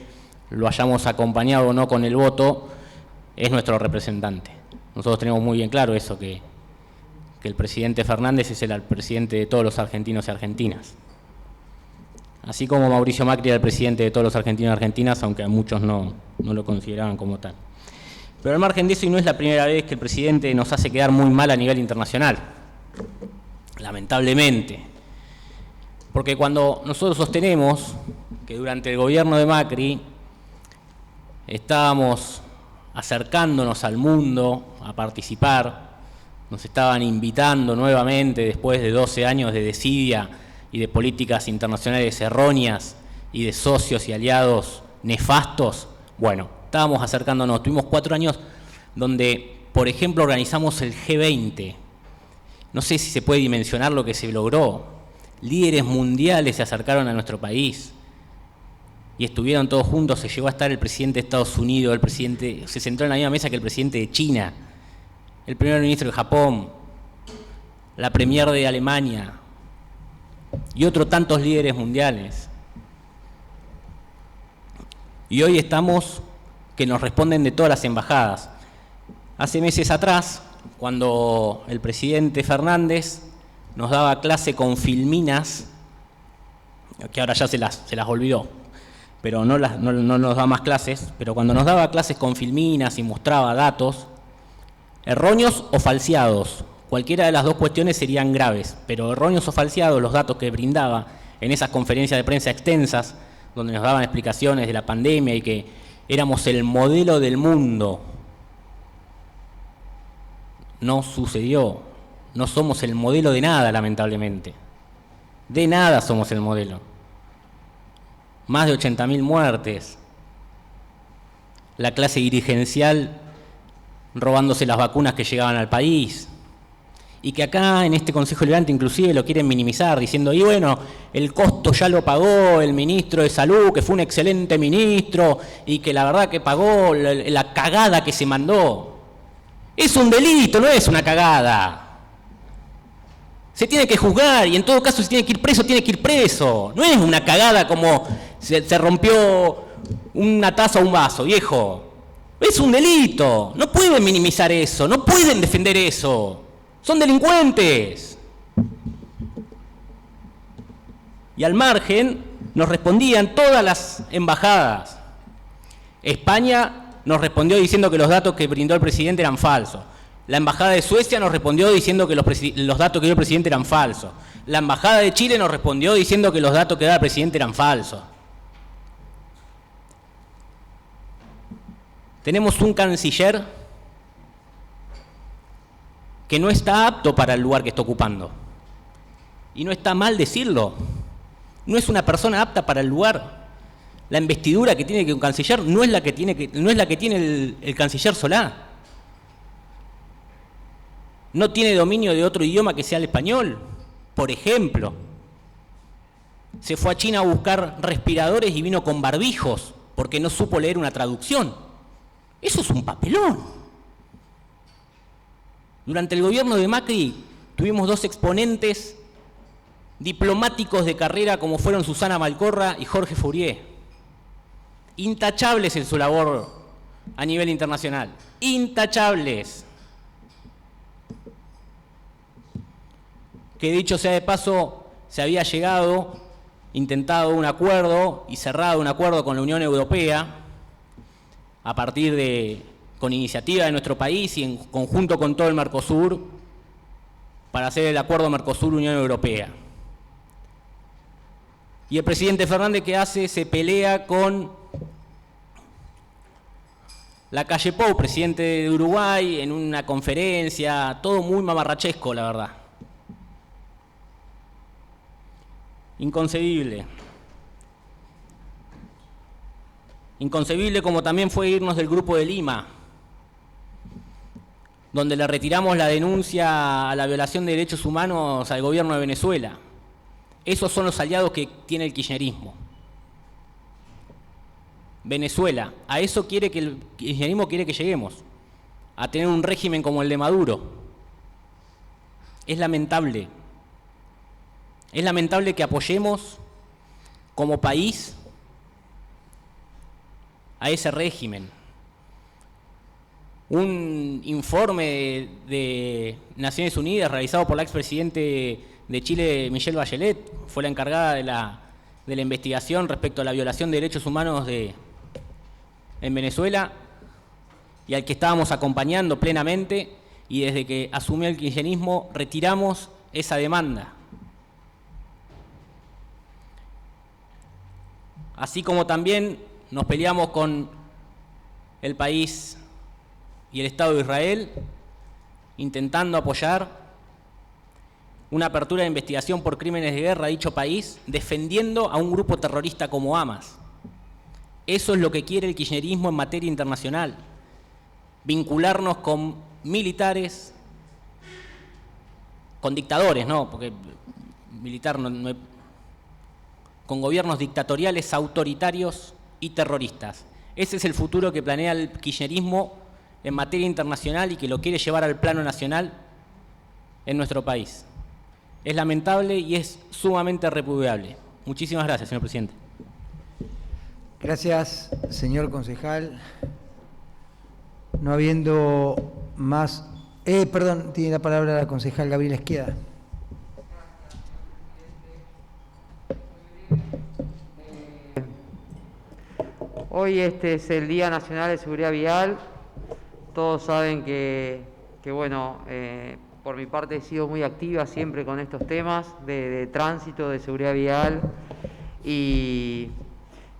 lo hayamos acompañado o no con el voto, es nuestro representante. Nosotros tenemos muy bien claro eso, que el presidente Fernández es el presidente de todos los argentinos y argentinas. Así como Mauricio Macri era el presidente de todos los argentinos y argentinas, aunque a muchos no lo consideraban como tal. Pero al margen de eso, y no es la primera vez que el presidente nos hace quedar muy mal a nivel internacional, lamentablemente. Porque cuando nosotros sostenemos que durante el gobierno de Macri estábamos acercándonos al mundo a participar, nos estaban invitando nuevamente después de 12 años de desidia y de políticas internacionales erróneas y de socios y aliados nefastos, bueno, estábamos acercándonos. Tuvimos 4 años donde, por ejemplo, organizamos el G20. No sé si se puede dimensionar lo que se logró. Líderes mundiales se acercaron a nuestro país y estuvieron todos juntos. Se llegó a estar el presidente de Estados Unidos, el presidente, se sentó en la misma mesa que el presidente de China, el primer ministro de Japón, la premier de Alemania y otros tantos líderes mundiales. Y hoy estamos que nos responden de todas las embajadas. Hace meses atrás, cuando el presidente Fernández nos daba clase con filminas, que ahora ya se las olvidó, pero no nos da más clases, pero cuando nos daba clases con filminas y mostraba datos, erróneos o falseados, cualquiera de las dos cuestiones serían graves, pero erróneos o falseados los datos que brindaba en esas conferencias de prensa extensas, donde nos daban explicaciones de la pandemia y que éramos el modelo del mundo, no sucedió. No somos el modelo de nada, lamentablemente. De nada somos el modelo. Más de 80.000 muertes. La clase dirigencial robándose las vacunas que llegaban al país. Y que acá en este Consejo Deliberante inclusive lo quieren minimizar, diciendo, y bueno, el costo ya lo pagó el ministro de Salud, que fue un excelente ministro, y que la verdad que pagó la cagada que se mandó. Es un delito, no es una cagada. Se tiene que juzgar y en todo caso si tiene que ir preso, tiene que ir preso. No es una cagada como se rompió una taza o un vaso, viejo. Es un delito. No pueden minimizar eso, no pueden defender eso. Son delincuentes. Y al margen nos respondían todas las embajadas. España nos respondió diciendo que los datos que brindó el presidente eran falsos. La embajada de Suecia nos respondió diciendo que los datos que dio el presidente eran falsos. La embajada de Chile nos respondió diciendo que los datos que daba el presidente eran falsos. Tenemos un canciller que no está apto para el lugar que está ocupando. Y no está mal decirlo. No es una persona apta para el lugar. La investidura que tiene que un canciller no es la que tiene el canciller Solá. No tiene dominio de otro idioma que sea el español, por ejemplo. Se fue a China a buscar respiradores y vino con barbijos porque no supo leer una traducción. Eso es un papelón. Durante el gobierno de Macri tuvimos dos exponentes diplomáticos de carrera como fueron Susana Malcorra y Jorge Fourier. Intachables en su labor a nivel internacional. Intachables. Que dicho sea de paso, se había intentado un acuerdo y cerrado un acuerdo con la Unión Europea a partir con iniciativa de nuestro país y en conjunto con todo el Mercosur para hacer el acuerdo Mercosur-Unión Europea. Y el presidente Fernández, ¿qué hace? Se pelea con Lacalle Pou, presidente de Uruguay, en una conferencia, todo muy mamarrachesco, la verdad. Inconcebible. Inconcebible como también fue irnos del Grupo de Lima, donde le retiramos la denuncia a la violación de derechos humanos al gobierno de Venezuela. Esos son los aliados que tiene el kirchnerismo. Venezuela, a eso quiere que el kirchnerismo quiere que lleguemos, a tener un régimen como el de Maduro. Es lamentable. Es lamentable que apoyemos como país a ese régimen. Un informe de Naciones Unidas realizado por la expresidente de Chile, Michelle Bachelet, fue la encargada de la investigación respecto a la violación de derechos humanos en Venezuela y al que estábamos acompañando plenamente, y desde que asumió el kirchnerismo retiramos esa demanda. Así como también nos peleamos con el país y el Estado de Israel, intentando apoyar una apertura de investigación por crímenes de guerra a dicho país, defendiendo a un grupo terrorista como Hamas. Eso es lo que quiere el kirchnerismo en materia internacional, vincularnos con militares, con dictadores, no, porque militar no con gobiernos dictatoriales, autoritarios y terroristas. Ese es el futuro que planea el kirchnerismo en materia internacional y que lo quiere llevar al plano nacional en nuestro país. Es lamentable y es sumamente repudiable. Muchísimas gracias, señor presidente. Gracias, señor concejal. no habiendo más... perdón, tiene la palabra la concejal Gabriela Esqueda. Hoy este es el Día Nacional de Seguridad Vial. Todos saben que bueno, por mi parte he sido muy activa siempre con estos temas de tránsito, de seguridad vial. Y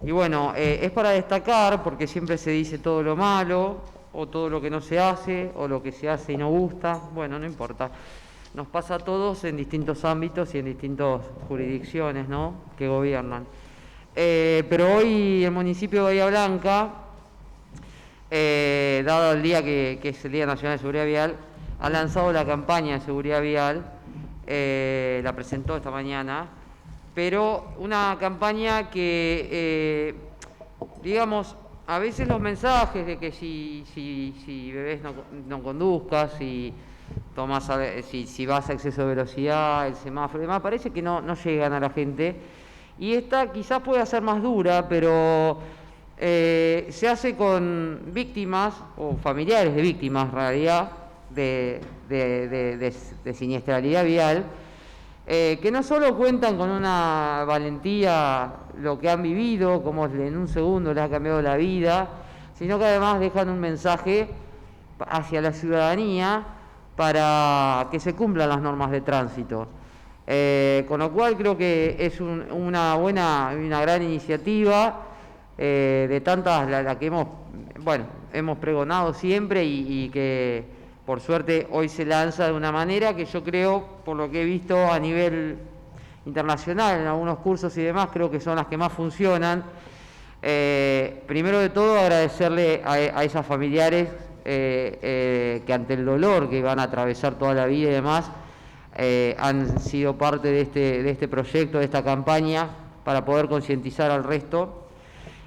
bueno, es para destacar, porque siempre se dice todo lo malo, o todo lo que no se hace, o lo que se hace y no gusta. Bueno, no importa. Nos pasa a todos en distintos ámbitos y en distintas jurisdicciones, ¿no?, que gobiernan. Pero hoy el municipio de Bahía Blanca, dado el día que es el Día Nacional de Seguridad Vial, ha lanzado la campaña de seguridad vial, la presentó esta mañana, pero una campaña que, digamos, a veces los mensajes de que si bebés no conduzcas, si vas a exceso de velocidad, el semáforo y demás, parece que no llegan a la gente. Y esta quizás pueda ser más dura, pero se hace con víctimas o familiares de víctimas, en realidad, de siniestralidad vial, que no solo cuentan con una valentía lo que han vivido, como en un segundo les ha cambiado la vida, sino que además dejan un mensaje hacia la ciudadanía para que se cumplan las normas de tránsito. Con lo cual creo que es una buena y una gran iniciativa, de tantas la que hemos pregonado siempre y que por suerte hoy se lanza de una manera que yo creo, por lo que he visto a nivel internacional en algunos cursos y demás, creo que son las que más funcionan. Primero de todo agradecerle a esas familiares que ante el dolor que van a atravesar toda la vida y demás, han sido parte de este proyecto, de esta campaña, para poder concientizar al resto.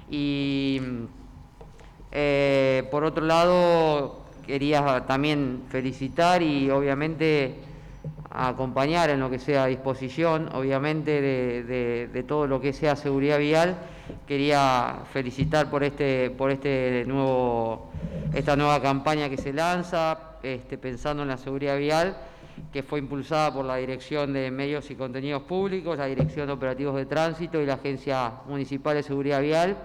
Y por otro lado, quería también felicitar y obviamente acompañar en lo que sea a disposición, obviamente, de todo lo que sea seguridad vial. Quería felicitar por esta nueva campaña que se lanza, pensando en la seguridad vial, que fue impulsada por la Dirección de Medios y Contenidos Públicos, la Dirección de Operativos de Tránsito y la Agencia Municipal de Seguridad Vial.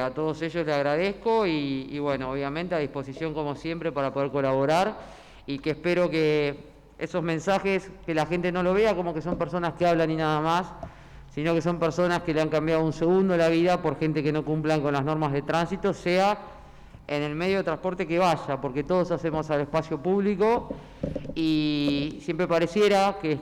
A todos ellos les agradezco y bueno, obviamente a disposición como siempre para poder colaborar, y que espero que esos mensajes, que la gente no lo vea como que son personas que hablan y nada más, sino que son personas que le han cambiado un segundo la vida por gente que no cumplan con las normas de tránsito, sea en el medio de transporte que vaya, porque todos hacemos al espacio público y siempre pareciera que,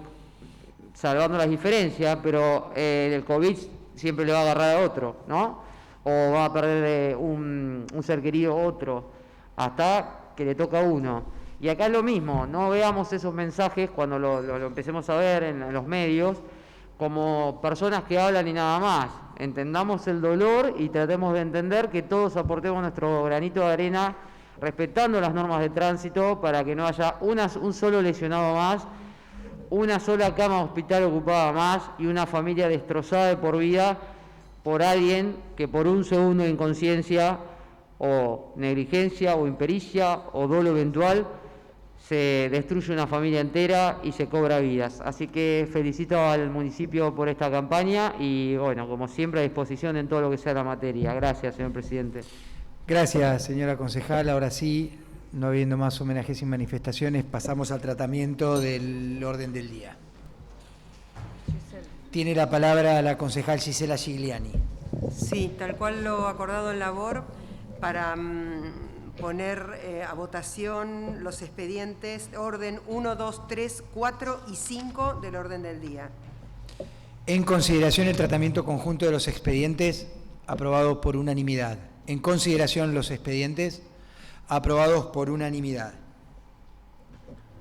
salvando las diferencias, pero el COVID siempre le va a agarrar a otro, ¿no? O va a perder un ser querido otro, hasta que le toca a uno. Y acá es lo mismo, no veamos esos mensajes cuando lo empecemos a ver en los medios como personas que hablan y nada más. Entendamos el dolor y tratemos de entender que todos aportemos nuestro granito de arena respetando las normas de tránsito para que no haya un solo lesionado más, una sola cama hospital ocupada más y una familia destrozada de por vida por alguien que por un segundo de inconsciencia o negligencia o impericia o dolo eventual se destruye una familia entera y se cobra vidas. Así que felicito al municipio por esta campaña y, bueno, como siempre, a disposición en todo lo que sea la materia. Gracias, señor presidente. Gracias, señora concejal. Ahora sí, no habiendo más homenajes y manifestaciones, pasamos al tratamiento del orden del día. Tiene la palabra la concejal Gisela Gigliani. Sí, tal cual lo acordado en labor, para poner a votación los expedientes orden 1, 2, 3, 4 y 5 del orden del día. En consideración el tratamiento conjunto de los expedientes, aprobados por unanimidad. En consideración los expedientes, aprobados por unanimidad.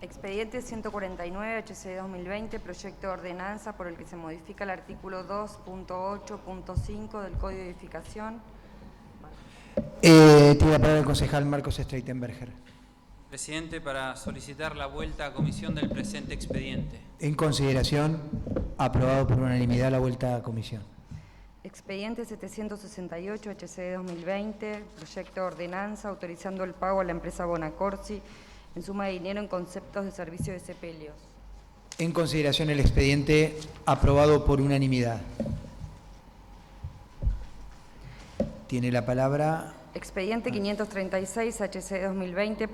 Expediente 149 HC 2020, proyecto de ordenanza por el que se modifica el artículo 2.8.5 del Código de Edificación. Tiene la palabra el concejal Marcos Streitenberger. Presidente, para solicitar la vuelta a comisión del presente expediente. En consideración, aprobado por unanimidad la vuelta a comisión. Expediente 768 HCD 2020, proyecto de ordenanza autorizando el pago a la empresa Bonacorsi en suma de dinero en conceptos de servicio de sepelios. En consideración el expediente, aprobado por unanimidad. Tiene la palabra. Expediente 536 HC 2020,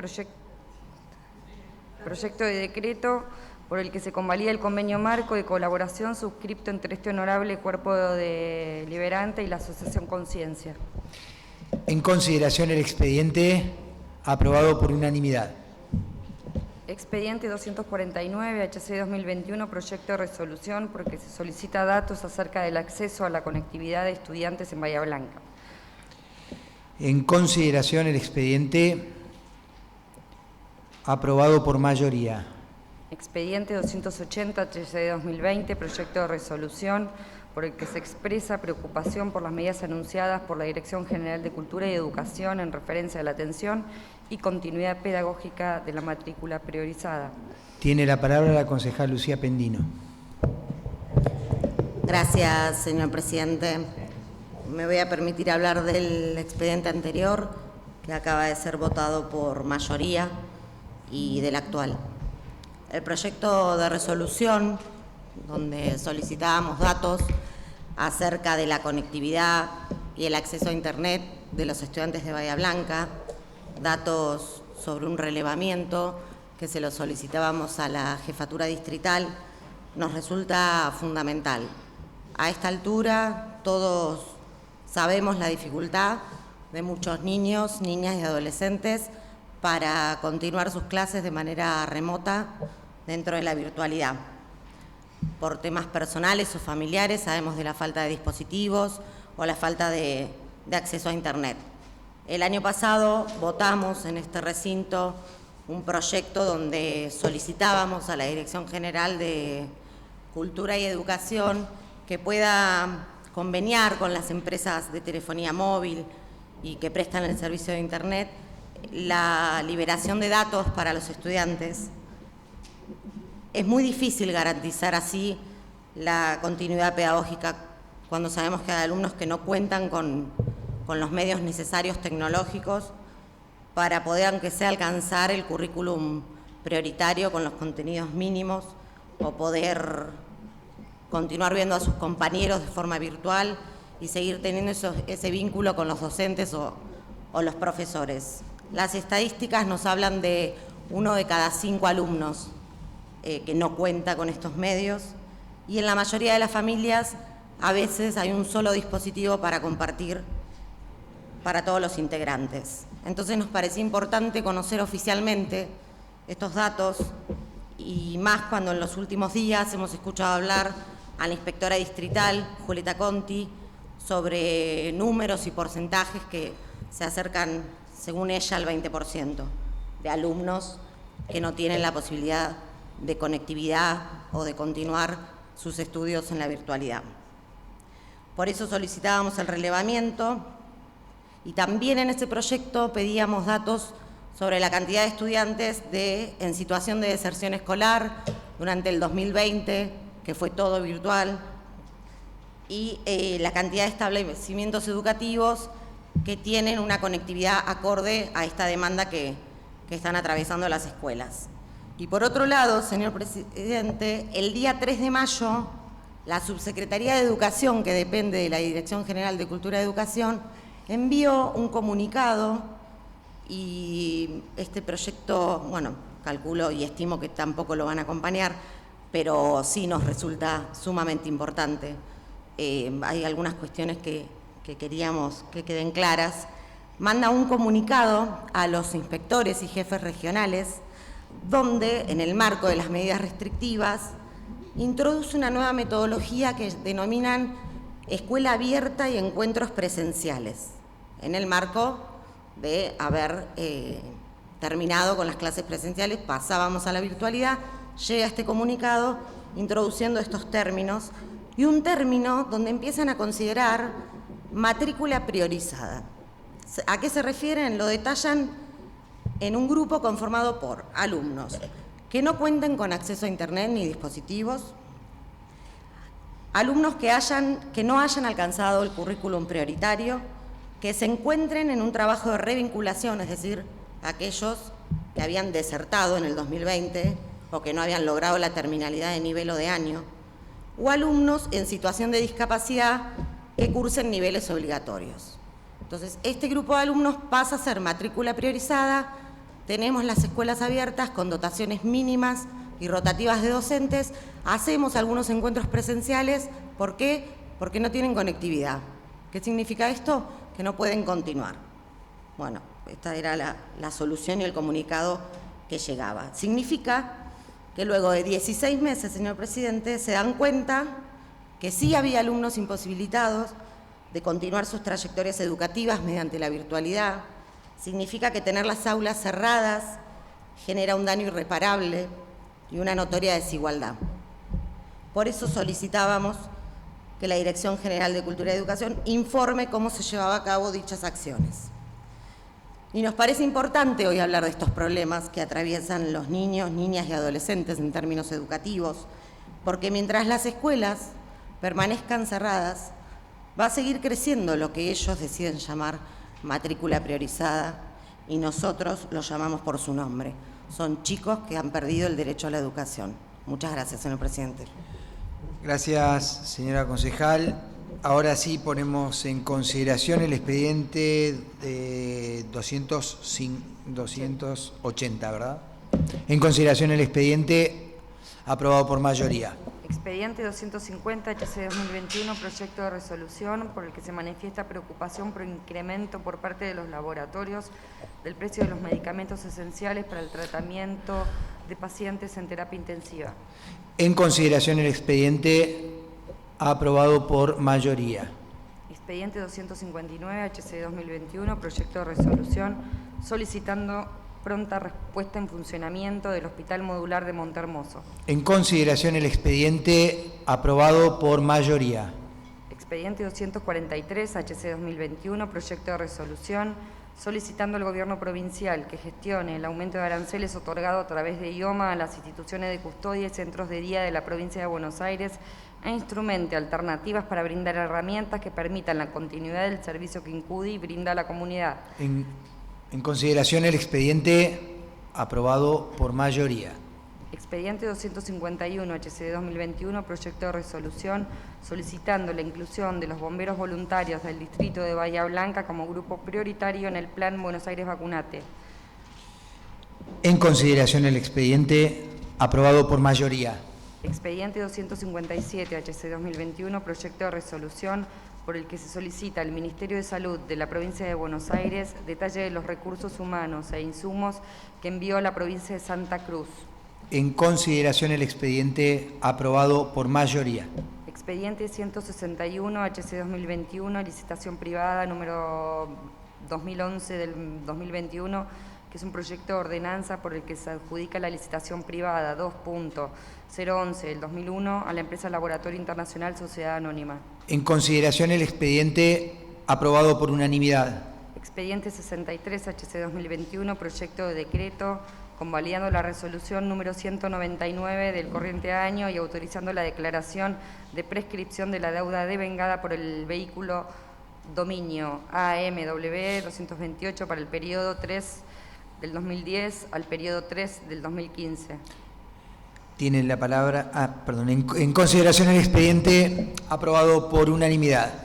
proyecto de decreto por el que se convalida el convenio marco de colaboración suscripto entre este honorable Cuerpo Deliberante y la Asociación Conciencia. En consideración el expediente, aprobado por unanimidad. Expediente 249 HC 2021, proyecto de resolución por el que se solicita datos acerca del acceso a la conectividad de estudiantes en Bahía Blanca. En consideración el expediente, aprobado por mayoría. Expediente 280 HC 2020, proyecto de resolución por el que se expresa preocupación por las medidas anunciadas por la Dirección General de Cultura y Educación en referencia a la atención y continuidad pedagógica de la matrícula priorizada. Tiene la palabra la concejal Lucía Pendino. Gracias, señor presidente. Me voy a permitir hablar del expediente anterior, que acaba de ser votado por mayoría, y del actual. El proyecto de resolución, donde solicitábamos datos acerca de la conectividad y el acceso a Internet de los estudiantes de Bahía Blanca, datos sobre un relevamiento que se lo solicitábamos a la jefatura distrital, nos resulta fundamental. A esta altura todos sabemos la dificultad de muchos niños, niñas y adolescentes para continuar sus clases de manera remota dentro de la virtualidad. Por temas personales o familiares sabemos de la falta de dispositivos o la falta de acceso a Internet. El año pasado votamos en este recinto un proyecto donde solicitábamos a la Dirección General de Cultura y Educación que pueda conveniar con las empresas de telefonía móvil y que prestan el servicio de Internet la liberación de datos para los estudiantes. Es muy difícil garantizar así la continuidad pedagógica cuando sabemos que hay alumnos que no cuentan con los medios necesarios tecnológicos para poder, aunque sea, alcanzar el currículum prioritario con los contenidos mínimos o poder continuar viendo a sus compañeros de forma virtual y seguir teniendo ese vínculo con los docentes o los profesores. Las estadísticas nos hablan de 1 de cada 5 alumnos que no cuenta con estos medios, y en la mayoría de las familias a veces hay un solo dispositivo para compartir para todos los integrantes. Entonces nos parecía importante conocer oficialmente estos datos, y más cuando en los últimos días hemos escuchado hablar a la inspectora distrital, Julieta Conti, sobre números y porcentajes que se acercan, según ella, al 20% de alumnos que no tienen la posibilidad de conectividad o de continuar sus estudios en la virtualidad. Por eso solicitábamos el relevamiento, y también en este proyecto pedíamos datos sobre la cantidad de estudiantes en situación de deserción escolar durante el 2020, que fue todo virtual, y la cantidad de establecimientos educativos que tienen una conectividad acorde a esta demanda que están atravesando las escuelas. Y por otro lado, señor presidente, el día 3 de mayo, la Subsecretaría de Educación, que depende de la Dirección General de Cultura y Educación, envió un comunicado, y este proyecto, bueno, calculo y estimo que tampoco lo van a acompañar, pero sí nos resulta sumamente importante. Hay algunas cuestiones que queríamos que queden claras. Manda un comunicado a los inspectores y jefes regionales, donde, en el marco de las medidas restrictivas, introduce una nueva metodología que denominan escuela abierta y encuentros presenciales, en el marco de haber terminado con las clases presenciales, pasábamos a la virtualidad. Llega este comunicado introduciendo estos términos, y un término donde empiezan a considerar matrícula priorizada. ¿A qué se refieren? Lo detallan en un grupo conformado por alumnos que no cuenten con acceso a Internet ni dispositivos, alumnos que no hayan alcanzado el currículum prioritario, que se encuentren en un trabajo de revinculación, es decir, aquellos que habían desertado en el 2020 o que no habían logrado la terminalidad de nivel o de año, o alumnos en situación de discapacidad que cursen niveles obligatorios. Entonces, este grupo de alumnos pasa a ser matrícula priorizada. Tenemos las escuelas abiertas con dotaciones mínimas y rotativas de docentes. Hacemos algunos encuentros presenciales. ¿Por qué? Porque no tienen conectividad. ¿Qué significa esto? Que no pueden continuar. Bueno, esta era la solución y el comunicado que llegaba. Significa que luego de 16 meses, señor presidente, se dan cuenta que sí había alumnos imposibilitados de continuar sus trayectorias educativas mediante la virtualidad. Significa que tener las aulas cerradas genera un daño irreparable y una notoria desigualdad. Por eso solicitábamos que la Dirección General de Cultura y Educación informe cómo se llevaba a cabo dichas acciones. Y nos parece importante hoy hablar de estos problemas que atraviesan los niños, niñas y adolescentes en términos educativos, porque mientras las escuelas permanezcan cerradas, va a seguir creciendo lo que ellos deciden llamar matrícula priorizada y nosotros lo llamamos por su nombre. Son chicos que han perdido el derecho a la educación. Muchas gracias, señor presidente. Gracias, señora concejal. Ahora sí ponemos en consideración el expediente de 280, ¿verdad? En consideración el expediente aprobado por mayoría. Expediente 250 HC 2021, proyecto de resolución por el que se manifiesta preocupación por incremento por parte de los laboratorios del precio de los medicamentos esenciales para el tratamiento de pacientes en terapia intensiva. En consideración el expediente aprobado por mayoría. Expediente 259 HC 2021, proyecto de resolución solicitando pronta respuesta en funcionamiento del Hospital Modular de Montehermoso. En consideración el expediente aprobado por mayoría. Expediente 243 HC 2021, proyecto de resolución solicitando al Gobierno provincial que gestione el aumento de aranceles otorgado a través de IOMA a las instituciones de custodia y centros de día de la provincia de Buenos Aires e instrumente alternativas para brindar herramientas que permitan la continuidad del servicio que INCUDI brinda a la comunidad. En consideración el expediente aprobado por mayoría. Expediente 251 HC 2021, proyecto de resolución solicitando la inclusión de los bomberos voluntarios del distrito de Bahía Blanca como grupo prioritario en el Plan Buenos Aires Vacunate. En consideración el expediente aprobado por mayoría. Expediente 257 HC 2021, proyecto de resolución por el que se solicita al Ministerio de Salud de la provincia de Buenos Aires detalle de los recursos humanos e insumos que envió a la provincia de Santa Cruz. En consideración el expediente aprobado por mayoría. Expediente 161 HC 2021, licitación privada número 2011 del 2021, que es un proyecto de ordenanza por el que se adjudica la licitación privada 2.011 del 2001 a la empresa Laboratorio Internacional Sociedad Anónima. En consideración el expediente aprobado por unanimidad. Expediente 63 HC 2021, proyecto de decreto convalidando la resolución número 199 del corriente año y autorizando la declaración de prescripción de la deuda devengada por el vehículo dominio AMW 228 para el periodo 3 del 2010 al periodo 3 del 2015. Tienen la palabra. En consideración el expediente aprobado por unanimidad.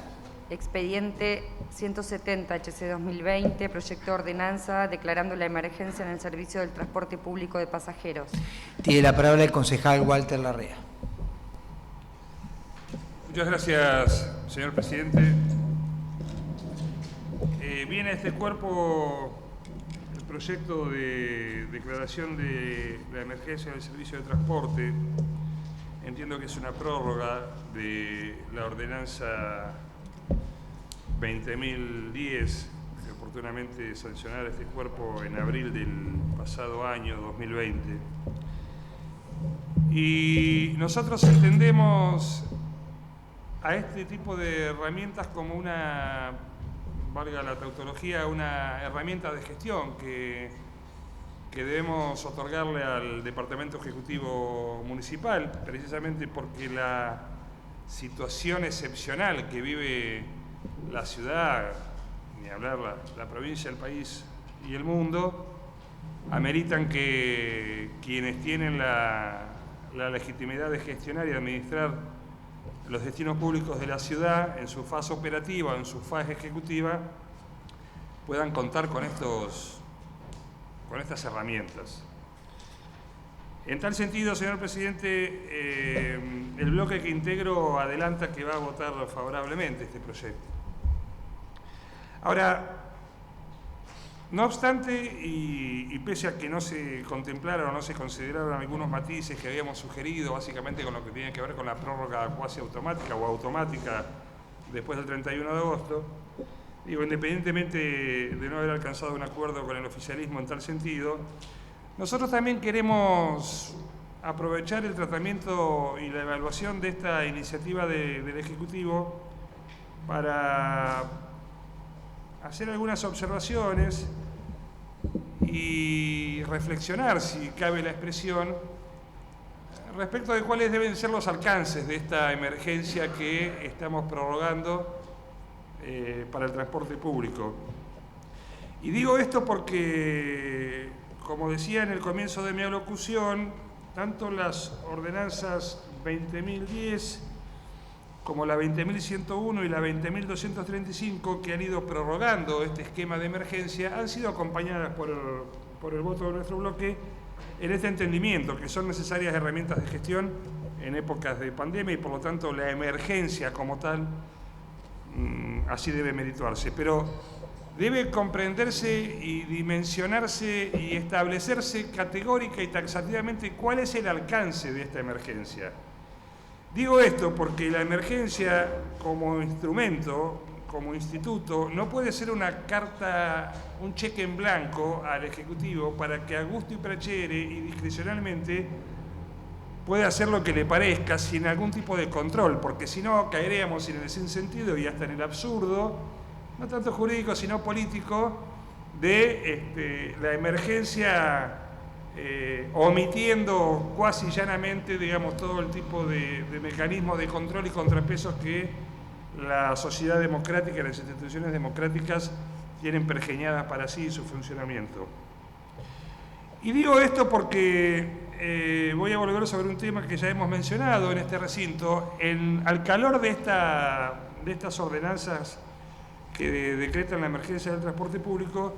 Expediente 170 HC 2020, proyecto de ordenanza declarando la emergencia en el servicio del transporte público de pasajeros. Tiene la palabra el concejal Walter Larrea. Muchas gracias, señor presidente. Viene a este cuerpo el proyecto de declaración de la emergencia en el servicio de transporte. Entiendo que es una prórroga de la ordenanza 20.010, que oportunamente sancionara este cuerpo en abril del pasado año 2020. Y nosotros entendemos a este tipo de herramientas como una, valga la tautología, una herramienta de gestión que debemos otorgarle al Departamento Ejecutivo Municipal, precisamente porque la situación excepcional que vive la ciudad, ni hablar la provincia, el país y el mundo, ameritan que quienes tienen la legitimidad de gestionar y administrar los destinos públicos de la ciudad en su fase operativa, en su fase ejecutiva, puedan contar con estas herramientas. En tal sentido, señor presidente, el bloque que integro adelanta que va a votar favorablemente este proyecto. Ahora, no obstante, y pese a que no se contemplaron o no se consideraron algunos matices que habíamos sugerido, básicamente con lo que tiene que ver con la prórroga cuasi automática o automática después del 31 de agosto, digo, independientemente de no haber alcanzado un acuerdo con el oficialismo en tal sentido, nosotros también queremos aprovechar el tratamiento y la evaluación de esta iniciativa del Ejecutivo para hacer algunas observaciones y reflexionar, si cabe la expresión, respecto de cuáles deben ser los alcances de esta emergencia que estamos prorrogando para el transporte público. Y digo esto porque, como decía en el comienzo de mi alocución, tanto las ordenanzas 20.010 como la 20.101 y la 20.235, que han ido prorrogando este esquema de emergencia, han sido acompañadas por el voto de nuestro bloque en este entendimiento, que son necesarias herramientas de gestión en épocas de pandemia y por lo tanto la emergencia como tal así debe merituarse. Pero debe comprenderse y dimensionarse y establecerse categórica y taxativamente cuál es el alcance de esta emergencia. Digo esto porque la emergencia como instrumento, como instituto, no puede ser una carta, un cheque en blanco al Ejecutivo para que a gusto y piacere y discrecionalmente pueda hacer lo que le parezca sin algún tipo de control, porque si no caeríamos en el sinsentido y hasta en el absurdo, no tanto jurídico sino político, de la emergencia omitiendo cuasi llanamente, digamos, todo el tipo de mecanismos de control y contrapesos que la sociedad democrática y las instituciones democráticas tienen pergeñadas para sí su funcionamiento. Y digo esto porque voy a volver sobre un tema que ya hemos mencionado en este recinto. Al calor de estas ordenanzas que decretan la emergencia del transporte público,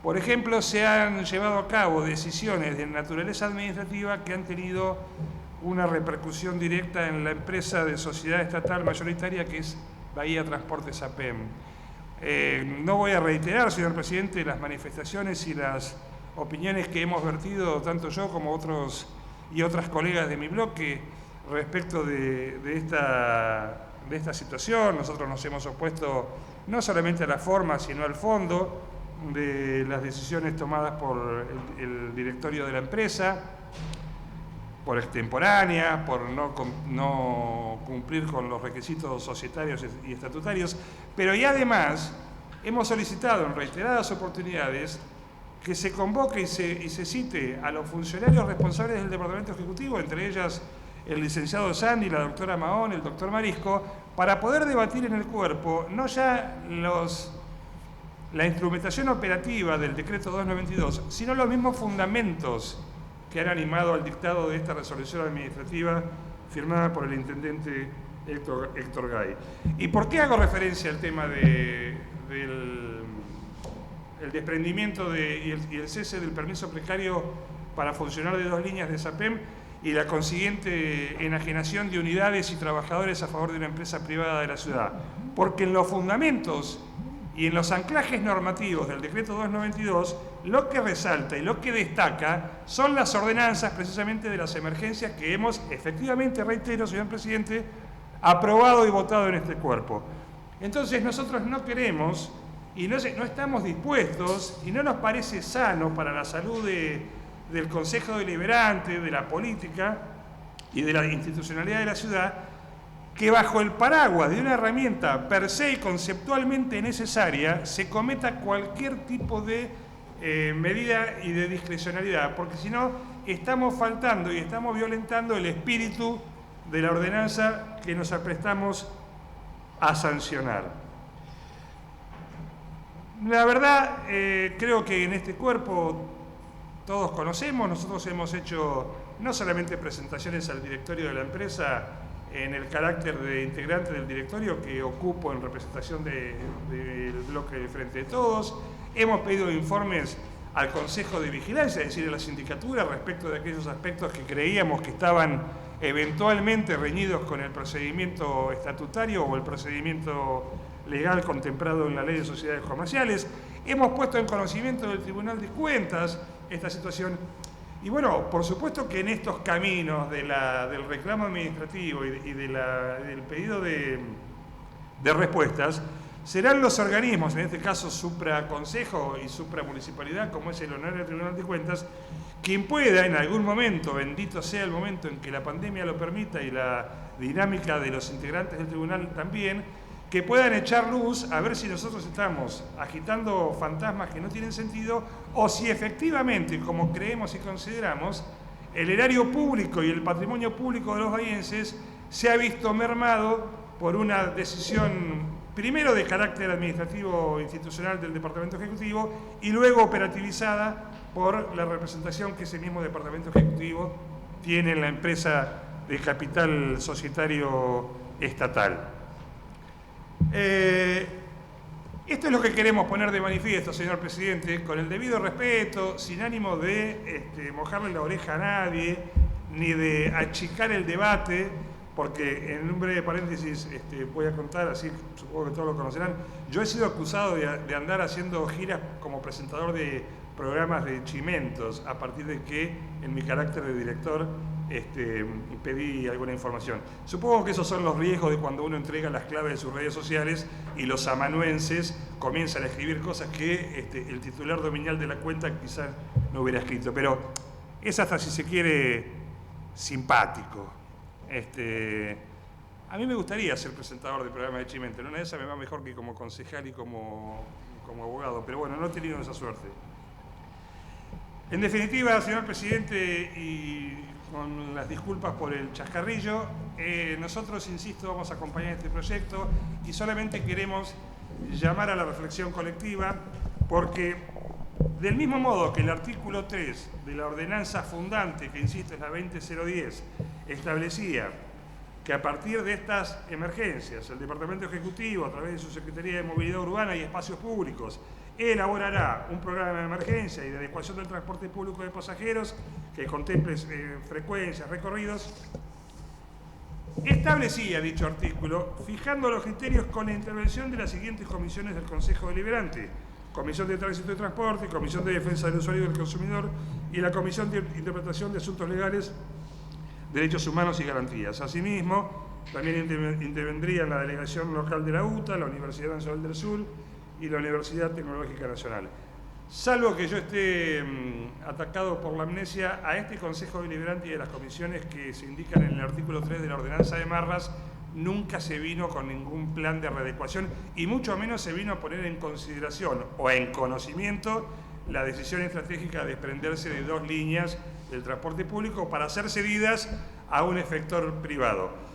por ejemplo, se han llevado a cabo decisiones de naturaleza administrativa que han tenido una repercusión directa en la empresa de sociedad estatal mayoritaria que es Bahía Transportes APEM. No voy a reiterar, señor presidente, las manifestaciones y las opiniones que hemos vertido tanto yo como otros y otras colegas de mi bloque respecto de esta situación. Nosotros nos hemos opuesto no solamente a la forma, sino al fondo de las decisiones tomadas por el directorio de la empresa, por extemporánea, por no cumplir con los requisitos societarios y estatutarios, pero y además hemos solicitado en reiteradas oportunidades que se convoque y se cite a los funcionarios responsables del Departamento Ejecutivo, entre ellas el licenciado Sandy, la doctora Mahón, el doctor Marisco, para poder debatir en el cuerpo no ya la instrumentación operativa del decreto 292, sino los mismos fundamentos que han animado al dictado de esta resolución administrativa firmada por el intendente Héctor Gay. ¿Y por qué hago referencia al tema del desprendimiento y el cese del permiso precario para funcionar de 2 líneas de SAPEM y la consiguiente enajenación de unidades y trabajadores a favor de una empresa privada de la ciudad? Porque en los fundamentos y en los anclajes normativos del decreto 292, lo que resalta y lo que destaca son las ordenanzas precisamente de las emergencias que hemos efectivamente, reitero, señor presidente, aprobado y votado en este cuerpo. Entonces nosotros no queremos y no estamos dispuestos y no nos parece sano para la salud del Consejo Deliberante, de la política y de la institucionalidad de la ciudad, que bajo el paraguas de una herramienta per se y conceptualmente necesaria se cometa cualquier tipo de medida y de discrecionalidad, porque si no estamos faltando y estamos violentando el espíritu de la ordenanza que nos aprestamos a sancionar. La verdad, creo que en este cuerpo todos conocemos, nosotros hemos hecho no solamente presentaciones al directorio de la empresa en el carácter de integrante del directorio que ocupo en representación del bloque de Frente de Todos, hemos pedido informes al Consejo de Vigilancia, es decir, a la sindicatura, respecto de aquellos aspectos que creíamos que estaban eventualmente reñidos con el procedimiento estatutario o el procedimiento legal contemplado en la Ley de Sociedades Comerciales. Hemos puesto en conocimiento del Tribunal de Cuentas esta situación. Y bueno, por supuesto que en estos caminos del reclamo administrativo y del pedido de respuestas, serán los organismos, en este caso supraconsejo y supramunicipalidad, como es el Honorario Tribunal de Cuentas, quien pueda en algún momento, bendito sea el momento en que la pandemia lo permita y la dinámica de los integrantes del tribunal también, que puedan echar luz a ver si nosotros estamos agitando fantasmas que no tienen sentido o si efectivamente, como creemos y consideramos, el erario público y el patrimonio público de los bahienses se ha visto mermado por una decisión primero de carácter administrativo institucional del Departamento Ejecutivo y luego operativizada por la representación que ese mismo Departamento Ejecutivo tiene en la empresa de capital societario estatal. Esto es lo que queremos poner de manifiesto, señor presidente, con el debido respeto, sin ánimo de mojarle la oreja a nadie, ni de achicar el debate, porque en un breve paréntesis voy a contar, así supongo que todos lo conocerán, yo he sido acusado de andar haciendo giras como presentador de programas de chimentos, a partir de que en mi carácter de director pedí alguna información. Supongo que esos son los riesgos de cuando uno entrega las claves de sus redes sociales y los amanuenses comienzan a escribir cosas que el titular dominial de la cuenta quizás no hubiera escrito, pero es hasta, si se quiere, simpático. A mí me gustaría ser presentador de programas de chimento, en una de esas me va mejor que como concejal y como abogado, pero bueno, no he tenido esa suerte. En definitiva, señor presidente, y con las disculpas por el chascarrillo, nosotros, insisto, vamos a acompañar este proyecto y solamente queremos llamar a la reflexión colectiva porque, del mismo modo que el artículo 3 de la ordenanza fundante, que insisto es la 20010, establecía que a partir de estas emergencias el Departamento Ejecutivo, a través de su Secretaría de Movilidad Urbana y Espacios Públicos, elaborará un programa de emergencia y de adecuación del transporte público de pasajeros que contemple frecuencias, recorridos. Establecía dicho artículo fijando los criterios con la intervención de las siguientes comisiones del Consejo Deliberante: Comisión de Tránsito y Transporte, Comisión de Defensa del Usuario y del Consumidor y la Comisión de Interpretación de Asuntos Legales, Derechos Humanos y Garantías. Asimismo, también intervendrían la Delegación Local de la UTA, la Universidad Nacional del Sur y la Universidad Tecnológica Nacional. Salvo que yo esté atacado por la amnesia, a este Consejo Deliberante y de las comisiones que se indican en el artículo 3 de la Ordenanza de Marras nunca se vino con ningún plan de readecuación y mucho menos se vino a poner en consideración o en conocimiento la decisión estratégica de desprenderse de 2 líneas del transporte público para ser cedidas a un efector privado.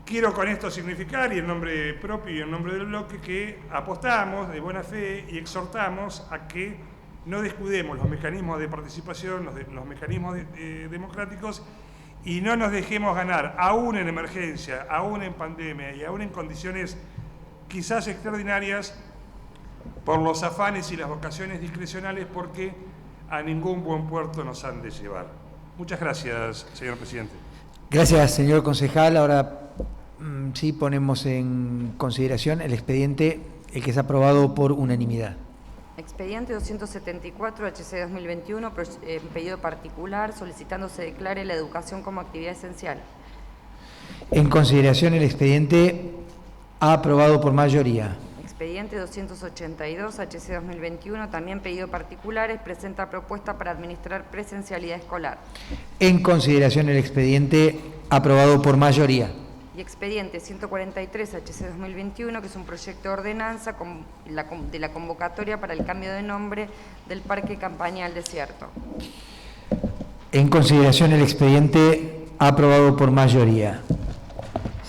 Quiero con esto significar, y en nombre propio y en nombre del bloque, que apostamos de buena fe y exhortamos a que no descuidemos los mecanismos de participación, los mecanismos democráticos, y no nos dejemos ganar, aún en emergencia, aún en pandemia y aún en condiciones quizás extraordinarias, por los afanes y las vocaciones discrecionales, porque a ningún buen puerto nos han de llevar. Muchas gracias, señor presidente. Gracias, señor concejal. Ahora sí ponemos en consideración el expediente, el que es aprobado por unanimidad. Expediente 274, HC 2021, pedido particular, solicitando se declare la educación como actividad esencial. En consideración el expediente aprobado por mayoría. Expediente 282, HC 2021, también pedido particulares, presenta propuesta para administrar presencialidad escolar. En consideración el expediente aprobado por mayoría. Y expediente 143, HC 2021, que es un proyecto de ordenanza de la convocatoria para el cambio de nombre del Parque Campañal Desierto. En consideración el expediente aprobado por mayoría.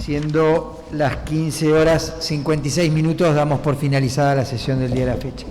Siendo las 15 horas 56 minutos, damos por finalizada la sesión del día de la fecha.